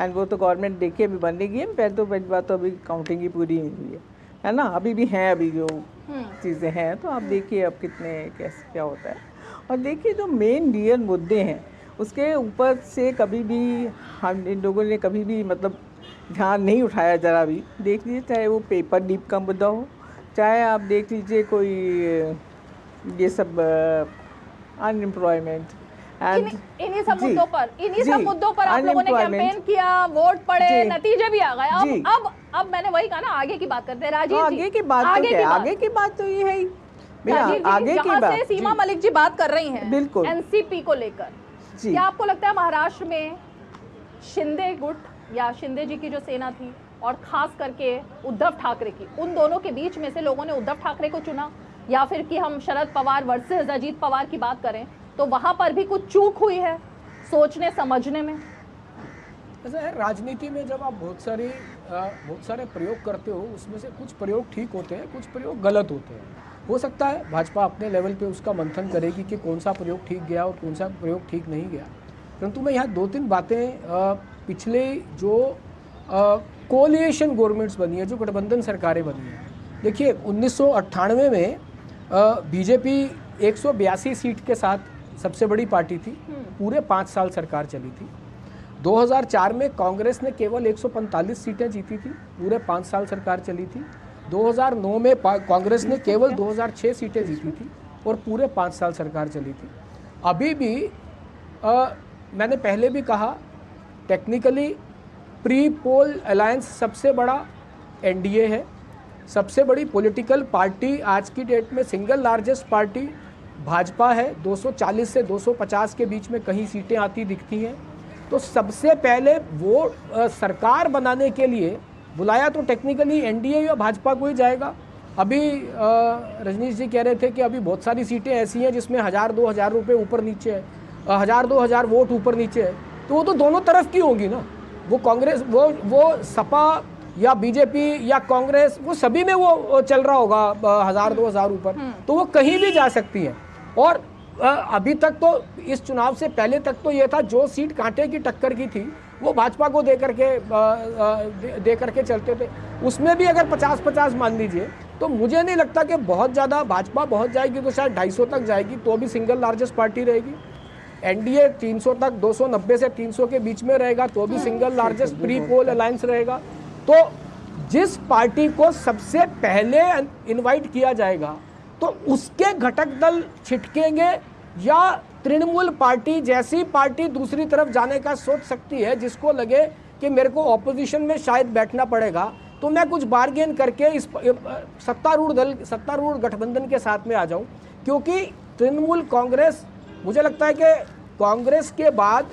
एंड वो तो गवर्नमेंट देखिए अभी बनेगी है, पहली बात तो अभी काउंटिंग ही पूरी नहीं हुई है ना, अभी भी हैं, अभी जो चीज़ें हैं, तो आप देखिए अब कितने कैसे क्या होता है। और देखिए जो मेन रियल मुद्दे हैं उसके ऊपर से कभी भी हम इन लोगों ने कभी भी मतलब ध्यान नहीं उठाया ज़रा भी। देख लीजिए चाहे वो पेपर लीक का मुद्दा हो, चाहे आप देख लीजिए कोई ये सब अनएम्प्लॉयमेंट एंड इन्हीं सब मुद्दों पर आप लोगों ने कैंपेन किया, वोट पड़े, नतीजे भी आ गए। अब मैंने वही कहा ना, आगे की बात करते हैं राजीव जी। आगे की बात तो ये है ही, आगे की बात सीमा मलिक जी बात कर रही हैं बिल्कुल एनसीपी को लेकर। क्या आपको लगता है महाराष्ट्र में शिंदे गुट या शिंदे जी की जो सेना थी और खास करके उद्धव ठाकरे की, उन दोनों के बीच में से लोगों ने उद्धव ठाकरे को चुना, या फिर कि हम शरद पवार वर्सेस अजीत पवार की बात करें तो वहां पर भी कुछ चूक हुई है सोचने समझने में? ऐसा है, राजनीति में जब आप बहुत सारे प्रयोग करते हो, उसमें से कुछ प्रयोग ठीक होते हैं, कुछ प्रयोग गलत होते हैं। हो सकता है भाजपा अपने लेवल पे उसका मंथन करेगी कि कौन सा प्रयोग ठीक गया और कौन सा प्रयोग ठीक नहीं गया, परंतु मैं यहाँ 2-3 बातें पिछले जो कोलिएशन गवर्नमेंट्स बनी है, जो गठबंधन सरकारें बनी हैं, देखिए 1998 में बीजेपी 182 सीट के साथ सबसे बड़ी पार्टी थी, पूरे 5 साल सरकार चली थी। 2004 में कांग्रेस ने केवल 145 सीटें जीती थी, पूरे 5 साल सरकार चली थी। 2009 में कांग्रेस ने केवल 2006 सीटें जीती थी और पूरे 5 साल सरकार चली थी। अभी भी मैंने पहले भी कहा, टेक्निकली प्री पोल अलायंस सबसे बड़ा एनडीए है, सबसे बड़ी पॉलिटिकल पार्टी आज की डेट में सिंगल लार्जेस्ट पार्टी भाजपा है, 240 से 250 के बीच में कहीं सीटें आती दिखती हैं। तो सबसे पहले वो सरकार बनाने के लिए बुलाया तो टेक्निकली एनडीए या भाजपा को ही जाएगा। अभी रजनीश जी कह रहे थे कि अभी बहुत सारी सीटें ऐसी हैं जिसमें 1000-2000 रुपये ऊपर नीचे है, 1000-2000 वोट ऊपर नीचे है, तो वो तो दोनों तरफ की होंगी ना। वो कांग्रेस, वो सपा या बीजेपी या कांग्रेस, वो सभी में वो चल रहा होगा 1000-2000 ऊपर, तो वो कहीं भी जा सकती हैं। और अभी तक तो इस चुनाव से पहले तक तो ये था, जो सीट कांटे की टक्कर की थी वो भाजपा को दे करके चलते थे। उसमें भी अगर 50-50 मान लीजिए, तो मुझे नहीं लगता कि बहुत ज़्यादा भाजपा बहुत जाएगी, तो शायद 250 तक जाएगी, तो भी सिंगल लार्जेस्ट पार्टी रहेगी। एनडीए 300 तक, 290 से 300 के बीच में रहेगा, तो भी single largest pre poll alliance रहेगा। तो जिस पार्टी को सबसे पहले इनवाइट किया जाएगा तो उसके घटक दल छिटकेंगे, या तृणमूल पार्टी जैसी पार्टी दूसरी तरफ जाने का सोच सकती है, जिसको लगे कि मेरे को ऑपोजिशन में शायद बैठना पड़ेगा, तो मैं कुछ बार्गेन करके इस सत्तारूढ़ गठबंधन के साथ में आ जाऊं। क्योंकि तृणमूल कांग्रेस, मुझे लगता है कि कांग्रेस के बाद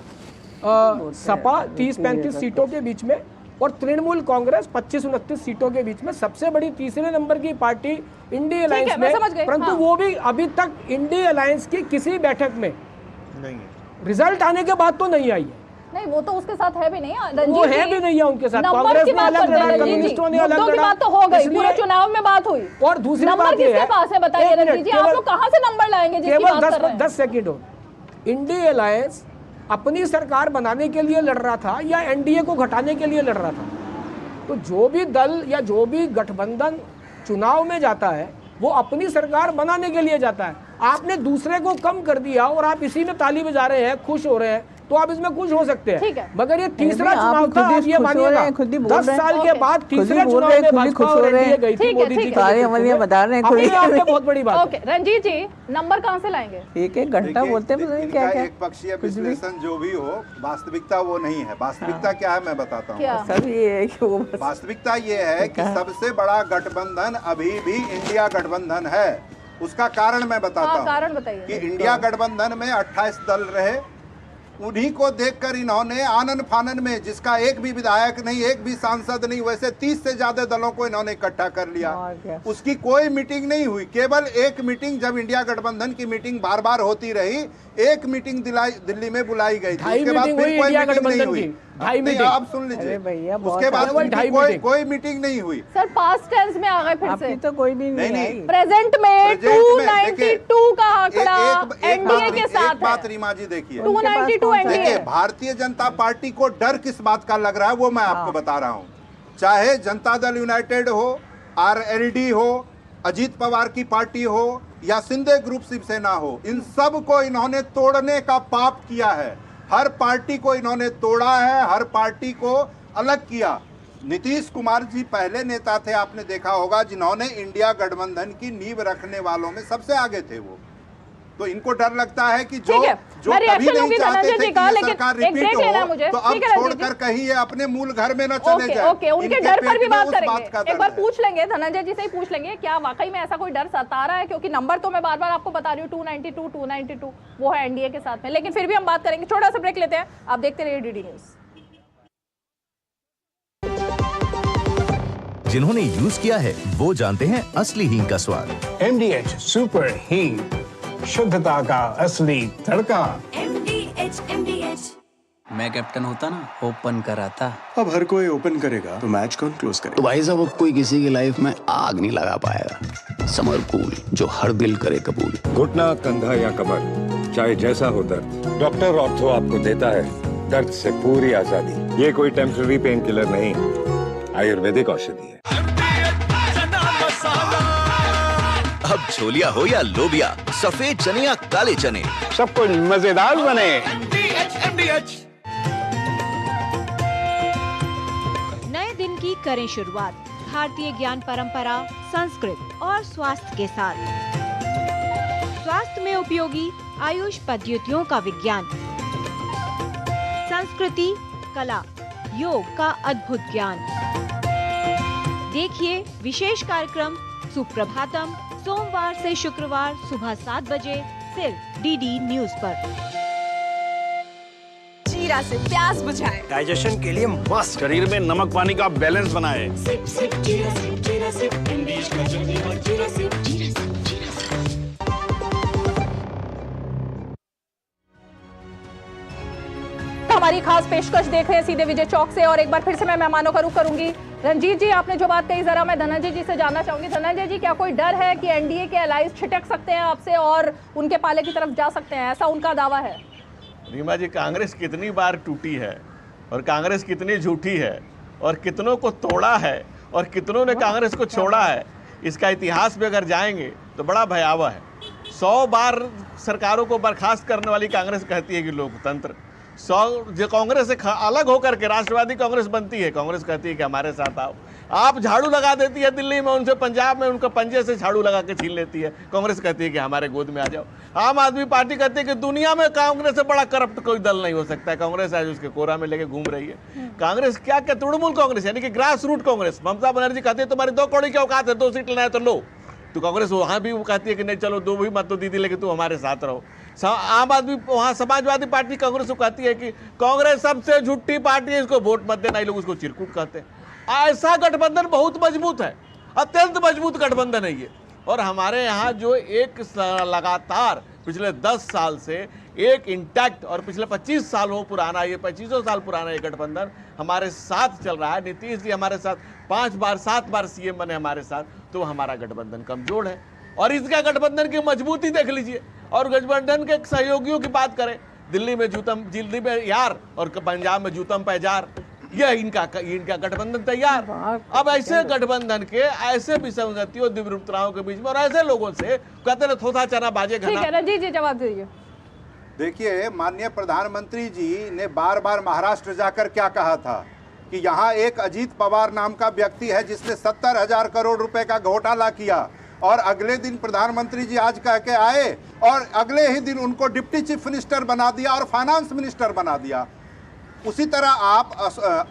सपा 30-35 सीटों के बीच में और तृणमूल कांग्रेस 25-29 सीटों के बीच में सबसे बड़ी तीसरे नंबर की पार्टी इंडिया अलायंस में, परंतु वो भी अभी तक इंडिया अलायंस की किसी बैठक में नहीं है। रिजल्ट आने के बाद तो नहीं आई है। नहीं, वो तो उसके साथ है भी नहीं, वो है भी नहीं है उनके साथ। कांग्रेस ने अलग लड़ा, कम्युनिस्टों ने अलग लड़ा, बात तो हो गई, पूरे चुनाव में बात हुई। और दूसरी बात ये है, पास है बताइए रंजीत जी, आप लोग कहां से नंबर लाएंगे जिसकी बात कर रहे हैं? 10 सेकंड हो। इंडिया अलायंस अपनी सरकार बनाने के लिए लड़ रहा था या एनडीए को घटाने के लिए लड़ रहा था? तो जो भी दल या जो भी गठबंधन चुनाव में जाता है वो अपनी सरकार बनाने के लिए जाता है। आपने दूसरे को कम कर दिया और आप इसी में ताली बजा रहे हैं, खुश हो रहे हैं, तो आप इसमें खुश हो सकते हैं। मगर ये तीसरा चुनाव था, आप ये मानिएगा 10 साल के बाद तीसरे चुनाव में भाजपा और एनडीए गई थी मोदी जी के। बता रहे हैं बहुत बड़ी बात। ओके रंजीत जी, नंबर कहां से लाएंगे? एक घंटा बोलते हैं, क्या क्या एक पक्षीय विश्लेषण जो भी हो, वास्तविकता वो नहीं है। वास्तविकता क्या है मैं बताता हूँ। सर ये वास्तविकता ये है कि सबसे बड़ा गठबंधन अभी भी इंडिया गठबंधन है। उसका कारण मैं बताता हूँ। कारण बताइए। कि इंडिया गठबंधन में 28 दल रहे, उन्हीं को देखकर इन्होंने आनन फानन में, जिसका एक भी विधायक नहीं, एक भी सांसद नहीं, वैसे 30 से ज्यादा दलों को इन्होंने इकट्ठा कर लिया। उसकी कोई मीटिंग नहीं हुई, केवल एक मीटिंग, जब इंडिया गठबंधन की मीटिंग बार बार होती रही, एक मीटिंग दिल्ली में बुलाई गई थी, उसके बाद फिर कोई मीटिंग नहीं हुई। ढाई मीटिंग। आप सुन लीजिए भैया उसके बाद कोई मीटिंग नहीं हुई सर पास्ट टेंस में आ गए फिर से। तो कोई भी नहीं आई। प्रेजेंट में 292 का आंकड़ा एनडीए के साथ एक बात रीमा जी देखिए, 292 एनडीए। देखिए भारतीय जनता पार्टी को डर किस बात का लग रहा है वो मैं आपको बता रहा हूँ। चाहे जनता दल यूनाइटेड हो, आरएलडी हो, अजीत पवार की पार्टी हो या शिंदे ग्रुप शिवसेना हो, इन सब को इन्होंने तोड़ने का पाप किया है। हर पार्टी को इन्होंने तोड़ा है, हर पार्टी को अलग किया। नीतीश कुमार जी पहले नेता थे, आपने देखा होगा, जिन्होंने इंडिया गठबंधन की नींव रखने वालों में सबसे आगे थे वो। तो इनको डर लगता है कि जो कभी नहीं चाहते थे कि ये सरकार रिपीट हो, तो अब छोड़कर कहीं ये अपने मूल घर में न चले जाए। ओके, उनके डर पर भी बात करेंगे। एक बार पूछ लेंगे, धनंजय जी से ही पूछ लेंगे, क्या वाकई में ऐसा कोई डर सता रहा है? क्योंकि नंबर तो मैं बार बार आपको बता रही हूँ 292 वो है एनडीए के साथ में, लेकिन फिर भी हम बात करेंगे। छोटा सा ब्रेक लेते हैं, आप देखते रहिए डीडी न्यूज। जिन्होंने यूज किया है वो जानते हैं असली हींग का स्वाद। MDH सुपर हींग, शुद्धता का असली तड़का। MDH मैं कैप्टन होता ना, ओपन कराता। अब हर कोई ओपन करेगा तो मैच कौन क्लोज करेगा? तो भाई साहब अब कोई किसी की लाइफ में आग नहीं लगा पाएगा। समर कूल जो हर दिल करे कबूल। घुटना, कंधा या कमर, चाहे जैसा हो दर्द, डॉक्टर ऑर्थो आपको देता है दर्द से पूरी आजादी। ये कोई टेम्पररी पेन किलर नहीं, आयुर्वेदिक औषधि है। अब छोलिया हो या लोबिया, सफेद चने या काले चने, सब कुछ मजेदार बने। नए दिन की करें शुरुआत भारतीय ज्ञान परंपरा, संस्कृत और स्वास्थ्य के साथ। स्वास्थ्य में उपयोगी आयुष पद्धतियों का विज्ञान, संस्कृति, कला, योग का अद्भुत ज्ञान। देखिए विशेष कार्यक्रम सुप्रभातम सोमवार से शुक्रवार सुबह 7 बजे सिर्फ डीडी न्यूज पर। जीरा से प्यास बुझाए, डाइजेशन के लिए मस्त, शरीर में नमक पानी का बैलेंस बनाए। सिप सिप जीरा सिप MDH का जल्दी और जीरा सिप। हमारी खास पेशकश देख रहे हैं सीधे विजय चौक से, और एक बार फिर से मैं मेहमानों का रुख करूंगी। रंजीत जी, आपने जो बात कही, जरा मैं धनंजय जी से जानना चाहूंगी। धनंजय जी, क्या कोई डर है कि एनडीए के अलाइज छिटक सकते हैं आपसे और उनके पाले की तरफ जा सकते हैं, ऐसा उनका दावा है? रीमा जी, कांग्रेस कितनी बार टूटी है और कांग्रेस कितनी झूठी है और कितनों को तोड़ा है और कितनों ने कांग्रेस को छोड़ा है, इसका इतिहास में अगर जाएंगे तो बड़ा भयावह है। 100 बार सरकारों को बर्खास्त करने वाली कांग्रेस कहती है कि लोकतंत्र। 100 जो कांग्रेस से अलग होकर के राष्ट्रवादी कांग्रेस बनती है, कांग्रेस कहती है कि हमारे साथ आओ। आप झाड़ू लगा देती है दिल्ली में उनसे, पंजाब में उनका पंजे से झाड़ू लगा के छीन लेती है, कांग्रेस कहती है कि हमारे गोद में आ जाओ। आम आदमी पार्टी कहती है कि दुनिया में कांग्रेस से बड़ा करप्ट कोई दल नहीं हो सकता है, कांग्रेस आज उसके कोरा में लेके घूम रही है। कांग्रेस क्या क्या तृणमूल कांग्रेस यानी कि ग्रास रूट कांग्रेस। ममता बनर्जी कहती है तुम्हारी 2 कौड़ी की औकात है, 2 सीट लेना है तो लो। तो कांग्रेस वहाँ भी वो कहती है कि नहीं चलो 2 भी मत तो दीदी, लेकिन तू हमारे साथ रहो। आम आदमी वहाँ समाजवादी पार्टी कांग्रेस को कहती है कि कांग्रेस सबसे झूठी पार्टी है, इसको वोट मत देना। ये लोग उसको चिरकुट कहते हैं। ऐसा गठबंधन बहुत मजबूत है, अत्यंत मजबूत गठबंधन है ये। और हमारे यहाँ जो एक लगातार पिछले 10 साल से एक इंटैक्ट और पिछले 25 साल हो पुराना, ये 25 साल पुराना ये गठबंधन हमारे साथ चल रहा है। नीतीश जी हमारे साथ 5 बार 7 बार सीएम बने हमारे साथ, तो हमारा गठबंधन कमजोर है। और इसका गठबंधन की मजबूती देख लीजिए। और गठबंधन के सहयोगियों की बात करें, दिल्ली में यार और पंजाब में जूतम पैजार, यह इनका गठबंधन तैयार। अब ऐसे गठबंधन के ऐसे विसंगतियों, दिव्यताओं के बीच में और ऐसे लोगों से कहते हैं थोथा चना बाजे घना। ठीक है रंजीत जी, जवाब दीजिए। देखिए, माननीय प्रधानमंत्री जी ने बार बार महाराष्ट्र जाकर क्या कहा था कि यहाँ एक अजीत पवार नाम का व्यक्ति है जिसने 70,000 करोड़ रुपए का घोटाला किया, और अगले दिन प्रधानमंत्री जी आज कह के आए और अगले ही दिन उनको डिप्टी चीफ मिनिस्टर बना दिया और फाइनेंस मिनिस्टर बना दिया। उसी तरह आप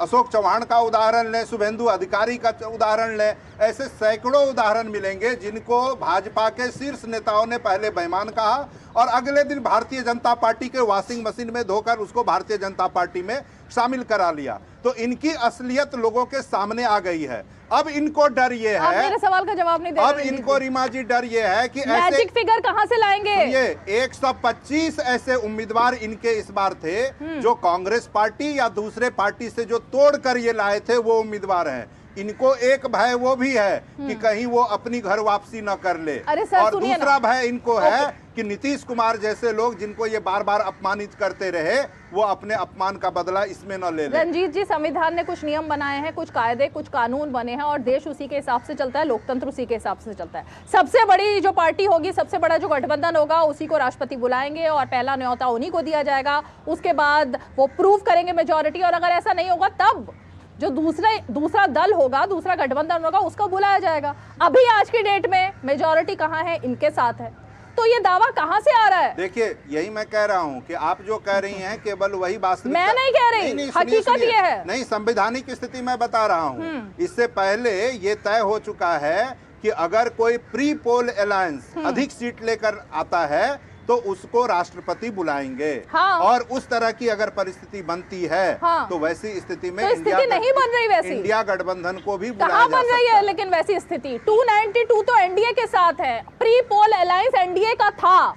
अशोक चौहान का उदाहरण लें, शुभेंदु अधिकारी का उदाहरण लें, ऐसे सैकड़ों उदाहरण मिलेंगे जिनको भाजपा के शीर्ष नेताओं ने पहले बेईमान कहा और अगले दिन भारतीय जनता पार्टी के वॉशिंग मशीन में धोकर उसको भारतीय जनता पार्टी में शामिल करा लिया। तो इनकी असलियत लोगों के सामने आ गई है। अब इनको डर ये आप है, मेरे सवाल का जवाब नहीं दे रहे। अब इनको रीमा जी डर ये है कि ऐसे मैजिक फिगर कहां से लाएंगे? ये 125 ऐसे उम्मीदवार इनके इस बार थे जो कांग्रेस पार्टी या दूसरे पार्टी से जो तोड़ कर ये लाए थे, वो उम्मीदवार हैं। इनको एक भय वो भी है कि कहीं वो अपनी घर वापसी न कर ले। अरे सर, और सुनिए दूसरा ना। भय इनको है कि नीतीश कुमार जैसे लोग जिनको ये बार बार अपमानित करते रहे, वो अपने अपमान का बदला इसमें न ले ले। रंजीत जी, संविधान ने कुछ नियम बनाए हैं, कुछ कायदे, कुछ कानून बने हैं और देश उसी के हिसाब से चलता है, लोकतंत्र उसी के हिसाब से चलता है। सबसे बड़ी जो पार्टी होगी, सबसे बड़ा जो गठबंधन होगा, उसी को राष्ट्रपति बुलाएंगे और पहला न्योता उन्हीं को दिया जाएगा। उसके बाद वो प्रूव करेंगे मेजोरिटी, और अगर ऐसा नहीं होगा तब जो दूसरा दल होगा, दूसरा गठबंधन होगा, उसको बुलाया जाएगा। अभी आज की डेट में मेजोरिटी कहाँ है? इनके साथ है। तो ये दावा कहाँ से आ रहा है? देखिए, यही मैं कह रहा हूँ कि आप जो कह रही हैं केवल वही वास्तविकता। मैं नहीं कह रही, हकीकत ये है। नहीं, संवैधानिक स्थिति मैं बता रहा हूँ। इससे पहले ये तय हो चुका है कि अगर कोई प्री पोल अलायंस अधिक सीट लेकर आता है तो उसको राष्ट्रपति बुलाएंगे। हाँ। और उस तरह की अगर परिस्थिति बनती है, हाँ। तो वैसी स्थिति में तो स्थिति नहीं बन रही वैसी। इंडिया गठबंधन को भी बुलाया कहाँ जा बन रही सकता है लेकिन वैसी स्थिति? 292 तो एनडीए के साथ है। प्री पोल अलायंस एनडीए का था,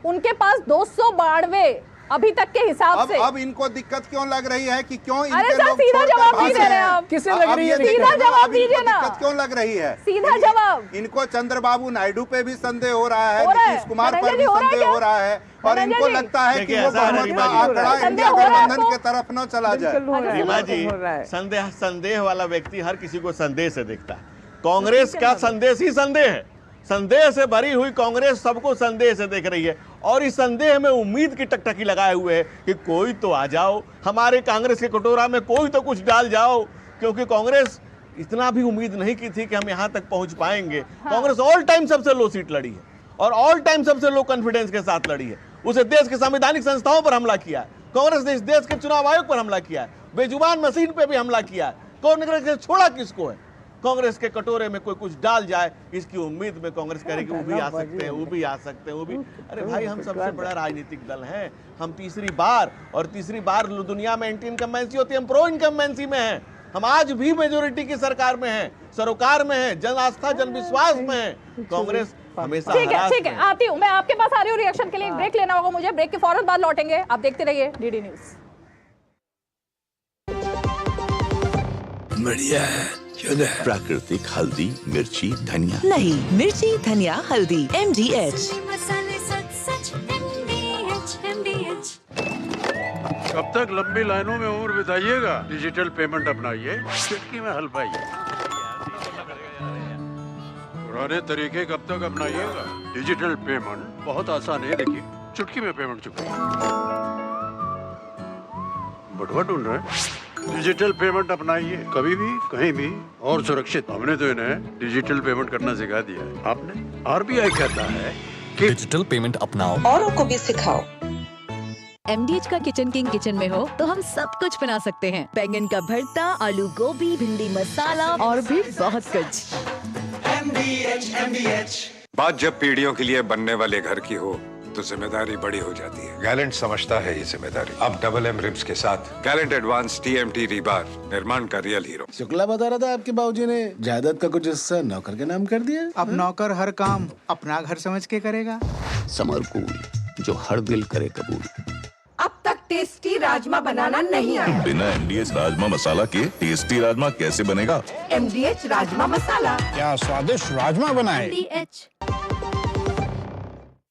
उनके पास 292 अभी तक के हिसाब से। अब इनको दिक्कत क्यों लग रही है कि क्यों अरे इनके सर, लोग सीधा छोड़कर जवाब नहीं भाग दे रहे रहे हैं? आप। किसे लग रही है? सीधा जवाब दीजिए ना। दिक्कत क्यों लग रही है? सीधा जवाब। इनको चंद्रबाबू नायडू पे भी संदेह हो रहा है, हो रहा है। नीतीश कुमार धनंजय पर जी, भी हो रहा है संदेह क्या? हो रहा है, और धनंजय इनको जी। लगता है कि देखिए, वो ऐसा है, बहुमत रीमा का जी, आंकड़ा संदेह इंडिया हो रहा है गठबंधन आपको? के तरफ न चला जाए। रीमा जी, संदेह वाला व्यक्ति हर किसी को संदेह से देखता है। कांग्रेस का संदेश ही संदेह है। संदेह से भरी हुई कांग्रेस सबको संदेह से देख रही है, और इस संदेह में उम्मीद की टकटकी लगाए हुए है कि कोई तो आ जाओ हमारे कांग्रेस के कटोरा में, कोई तो कुछ डाल जाओ। क्योंकि कांग्रेस इतना भी उम्मीद नहीं की थी कि हम यहां तक पहुंच पाएंगे। कांग्रेस ऑल टाइम सबसे लो सीट लड़ी है और ऑल टाइम सबसे लो कॉन्फिडेंस के साथ लड़ी है। उसे देश के संवैधानिक संस्थाओं पर हमला किया है, कांग्रेस ने इस देश के चुनाव आयोग पर हमला किया है, बेजुबान मशीन पे भी हमला किया है। कांग्रेस ने छोड़ा किसको है? कांग्रेस के कटोरे में कोई कुछ डाल जाए, इसकी उम्मीद में कांग्रेस कह रही कि वो भी आ सकते हैं, वो भी आ सकते हैं, वो भी। अरे भाई, हम सबसे बड़ा राजनीतिक दल हैं। हम तीसरी बार दुनिया में एंटी इनकम्बेंसी होती है, हम प्रो इनकम्बेंसी में हैं। हम आज भी मेजोरिटी की सरकार में हैं, सरोकार में हैं, जन आस्था, जन विश्वास में हैं। कांग्रेस हमेशा ठीक है, आती हूँ मैं आपके पास, आ रही हूँ रिएक्शन के लिए। ब्रेक लेना होगा मुझे, ब्रेक के फौरन बाद लौटेंगे। आप देखते रहिए डीडी न्यूज। बढ़िया है, प्राकृतिक हल्दी, मिर्ची, धनिया। नहीं, मिर्ची, धनिया, हल्दी, MDH। कब तक लंबी लाइनों में उम्र बिताइएगा? डिजिटल पेमेंट अपनाइए, चुटकी में हल पाइए। पुराने तरीके कब तक अपनाइएगा? डिजिटल पेमेंट बहुत आसान है, देखिए चुटकी में पेमेंट चुकाइए। बटुआ ढूंढ रहे हैं? डिजिटल पेमेंट अपनाइए, कभी भी कहीं भी और सुरक्षित। हमने तो इन्हें डिजिटल पेमेंट करना सिखा दिया है। आपने? RBI कहता है कि डिजिटल पेमेंट अपनाओ, औरों को भी सिखाओ। MDH का किचन किंग किचन में हो तो हम सब कुछ बना सकते हैं। बैंगन का भरता, आलू गोभी, भिंडी मसाला और भी बहुत कुछ। बात जब पीढ़ियों के लिए बनने वाले घर की हो तो जिम्मेदारी बड़ी हो जाती है। गैलेंट समझता है ये जिम्मेदारी। अब डबल M रिब्स के साथ गैलेंट एडवांस TMT रीबार, निर्माण का रियल हीरो। शुक्ला बता रहा था आपके बाबूजी ने जायदाद का कुछ हिस्सा नौकर के नाम कर दिया। अब नौकर हर काम अपना घर समझ के करेगा। समर कूल, जो हर दिल करे कबूल। अब तक टेस्टी राजमा बनाना नहीं आया? बिना MDH राजमा मसाला के टेस्टी राजमा कैसे बनेगा? MDH राजमा मसाला। क्या स्वादिष्ट राजमा बनाए।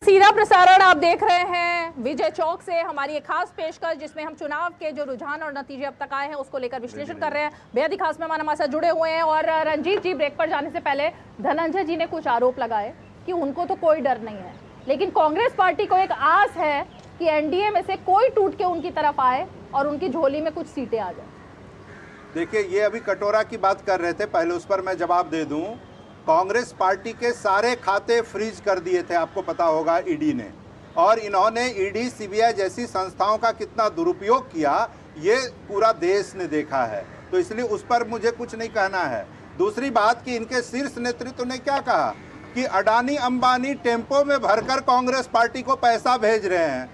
सीधा प्रसारण आप देख रहे हैं विजय चौक से, हमारी एक खास पेशकश जिसमें हम चुनाव के जो रुझान और नतीजे अब तक आए हैं उसको लेकर विश्लेषण कर रहे हैं। बेहद ही खास मेहमान हमारे साथ जुड़े हुए हैं। और रंजीत जी, ब्रेक पर जाने से पहले धनंजय जी ने कुछ आरोप लगाए कि उनको तो कोई डर नहीं है, लेकिन कांग्रेस पार्टी को एक आस है कि एनडीए में से कोई टूट के उनकी तरफ आए और उनकी झोली में कुछ सीटें आ जाए। देखिए, ये अभी कटोरा की बात कर रहे थे, पहले उस पर मैं जवाब दे दूं। कांग्रेस पार्टी के सारे खाते फ्रीज कर दिए थे, आपको पता होगा, ईडी ने। और इन्होंने ईडी, CBI जैसी संस्थाओं का कितना दुरुपयोग किया, ये पूरा देश ने देखा है। तो इसलिए उस पर मुझे कुछ नहीं कहना है। दूसरी बात कि इनके शीर्ष नेतृत्व ने क्या कहा कि अडानी अंबानी टेम्पो में भरकर कांग्रेस पार्टी को पैसा भेज रहे हैं,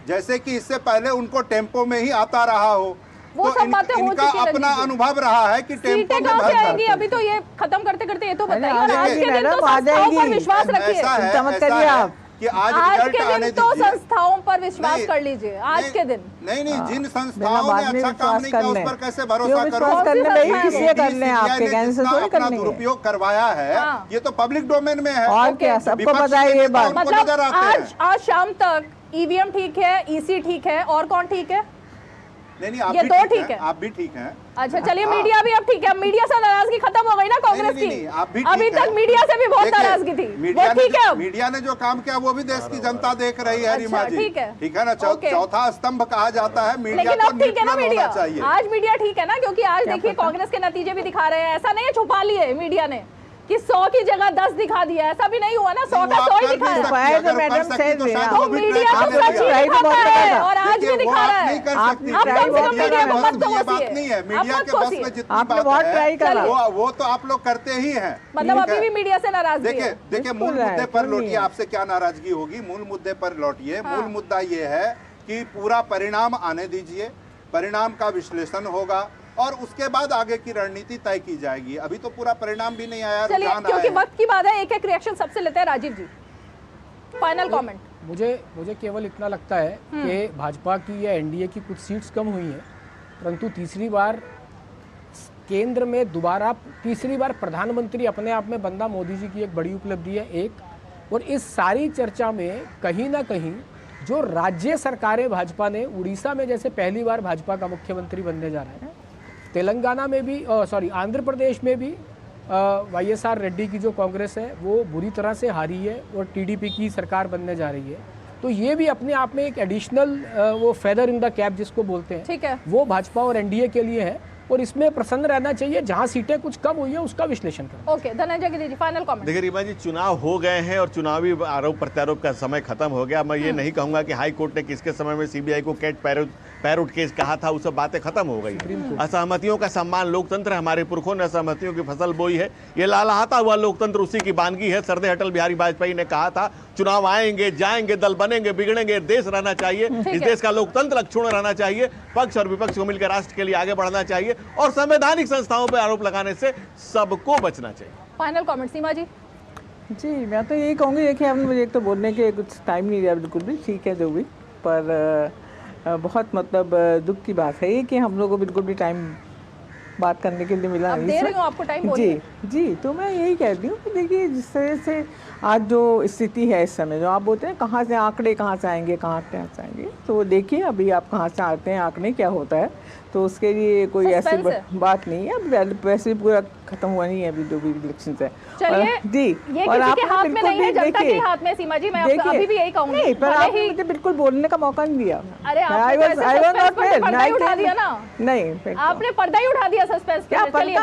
जैसे कि इससे पहले उनको टेम्पो में ही आता रहा हो। वो सब बातें हो इनका चुकी हैं अपना रणजीत जी। अनुभव रहा है कि टेम्पो सीटें में कहाँ से भर आएंगी? भर अभी तो ये खत्म करते करते ये तो बताइए। आ और आज जाएगी के दिन मैडम, तो आ संस्थाओं पर जाएगी। विश्वास रखिए। ऐसा है, चिंता मत ऐसा करिए है आप। कि आज आज रिजल्ट के आने दिन तो दीजिए। संस्थाओं पर विश्वास नहीं, कर लीजिए। आज के दिन नहीं नहीं, जिन बिना संस्थाओं बाद ने में अच्छा काम विश्वास नहीं कर किया उस लें। पर कैसे क्यों भरोसा करो? विश्वास करने कौन सी भाई संस्था है इसलिए वो? कर लें, आपके कहने से जितना थोड़ी अपना कर लेंगे। दुरुपयोग करवाया है, हाँ। ये तो पब्लिक डोमेन में है। और क्या, सबको विपक्ष पता है के ये नेता बात। उनको मतलब नजर आते हैं। आज शाम तक ईवीएम ठीक है, ईसी ठीक है, और कौन ठीक है? नहीं आप ये भी दो ठीक ठीक हैं, है। आप भी ठीक हैं। अच्छा चलिए, हाँ। मीडिया भी अब ठीक है। अब मीडिया से नाराजगी खत्म हो गई ना कांग्रेस नहीं, की? आप भी अभी ठीक तक हैं। मीडिया से भी बहुत देखिए, नाराजगी थी, मीडिया वो ने ठीक है अब? मीडिया ने जो काम किया वो भी देश की जनता देख रही है। रीमा जी ठीक है। ठीक है ना? ओके। चौथा स्तंभ कहा जाता है मीडिया लेकिन को अब ठीक है ना न्यूट्रल मीडिया? होना चाहिए। आज मीडिया ठीक है ना? क्योंकि आज देखिए कांग्रेस के नतीजे भी दिखा रहे हैं। ऐसा नहीं है छुपा लिए मीडिया ने कि 100 की जगह 10 दिखा दिया, ऐसा भी नहीं हुआ ना। 100 का 100 ही दिखा है। तो मैडम सही तो मीडिया तो सच ही दिखाता है और आज भी दिखा रहा है। अब कम से कम मीडिया को मत ये बात नहीं है, मीडिया के बस में जितनी आपने बहुत ट्राई बात करा। है वो तो आप लोग करते ही हैं। मतलब अभी भी मीडिया से नाराजगी है। देखिए मूल मुद्दे पर लौटिए। आपसे क्या नाराजगी होगी? मूल मुद्दे पर लौटिए। मूल मुद्दा ये है कि पूरा परिणाम आने दीजिए, परिणाम का विश्लेषण होगा और उसके बाद आगे की रणनीति तय की जाएगी। अभी तो पूरा परिणाम भी नहीं आया। चलिए, क्योंकि वक्त की बात है, एक एक रिएक्शन सबसे लेते हैं। राजीव जी, फाइनल कमेंट। मुझे केवल इतना लगता है कि भाजपा की या एनडीए की कुछ सीट्स कम हुई हैं, परंतु तीसरी बार केंद्र में दोबारा तीसरी बार प्रधानमंत्री अपने आप में बनना मोदी जी की एक बड़ी उपलब्धि है। एक और इस सारी चर्चा में कहीं ना कहीं जो राज्य सरकारें भाजपा ने, उड़ीसा में जैसे पहली बार भाजपा का मुख्यमंत्री बनने जा रहे हैं, तेलंगाना में भी आंध्र प्रदेश में भी YSR रेड्डी की जो कांग्रेस है वो बुरी तरह से हारी है और टीडीपी की सरकार बनने जा रही है। तो ये भी अपने आप में एक एडिशनल वो फेदर इन द कैप जिसको बोलते हैं, ठीक है, वो भाजपा और एनडीए के लिए है और इसमें प्रसन्न रहना चाहिए। जहां सीटें कुछ कम हुई है उसका विश्लेषण करें। Okay, Dhananjay Giri ji, final comment. देखिए रीमा जी, चुनाव हो गए हैं और चुनावी आरोप प्रत्यारोप का समय खत्म हो गया। मैं ये नहीं कहूंगा कि हाई कोर्ट ने किसके समय में सीबीआई को कैट पैरोट केस कहा था, वो सब बातें खत्म हो गई। असहमतियों का सम्मान, लोकतंत्र, हमारे पुरखों ने असहमतियों की फसल बोई है। ये लहलहाता हुआ लोकतंत्र उसी की बानगी है। सरदे अटल बिहारी वाजपेयी ने कहा था, चुनाव आएंगे जाएंगे, दल बनेंगे बिगड़ेंगे, देश रहना चाहिए, इस देश का लोकतंत्र अक्षुण्ण रहना चाहिए, पक्ष और विपक्ष को मिलकर राष्ट्र के लिए आगे बढ़ना चाहिए और संवैधानिक संस्थाओं पर आरोप लगाने से सबको बचना चाहिए। फाइनल कमेंट सीमा जी। जी मैं तो यही कहूँगी, देखिए आपने मुझे एक तो बोलने के कुछ टाइम नहीं दिया बिल्कुल भी, ठीक है जो भी, पर बहुत मतलब दुख की बात है ये कि हम लोग को बिल्कुल भी टाइम बात करने के लिए मिला नहीं। दे रही हूँ आपको टाइम, जी जी, तो मैं यही कहती हूँ कि देखिए जिस तरह से आज जो स्थिति है इस समय, जो आप बोलते हैं कहाँ से आंकड़े कहाँ से आएंगे, तो देखिए अभी आप कहाँ से आते हैं आंकड़े क्या होता है, तो उसके लिए कोई ऐसी बात नहीं है। अब वैसे पूरा खत्म हुआ नहीं है अभी जो भी इलेक्शन है। चलिए जी, ये किसी के हाथ में नहीं है, जनता के हाथ में। सीमा जी मैं अभी भी यही कहूंगी, नहीं पर आपने मुझे बिल्कुल बोलने का मौका नहीं दिया। अरे आपने पर्दा ही उठा दिया ना। नहीं, आपने पर्दा ही उठा दिया सस्पेंस पे। चलिए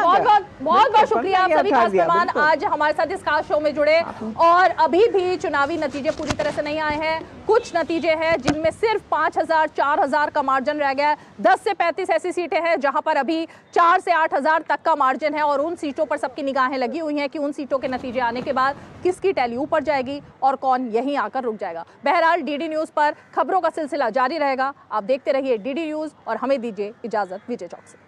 बहुत शुक्रिया आप सभी खास मेहमान आज हमारे साथ इस खास शो में जुड़े। और अभी भी चुनावी नतीजे पूरी तरह से नहीं आए हैं। कुछ नतीजे हैं जिनमें सिर्फ 5000 4000 का मार्जिन रह गया है। 10 से 35 ऐसी सीटें हैं जहां पर अभी 4 से 8000 तक का मार्जिन है और उन सीटों पर सबकी निगाहें लगी हुई हैं कि उन सीटों के नतीजे आने के बाद किसकी टैली ऊपर जाएगी और कौन यहीं आकर रुक जाएगा। बहरहाल डीडी न्यूज़ पर खबरों का सिलसिला जारी रहेगा। आप देखते रहिए डीडी न्यूज़ और हमें दीजिए इजाजत विजय चौक से।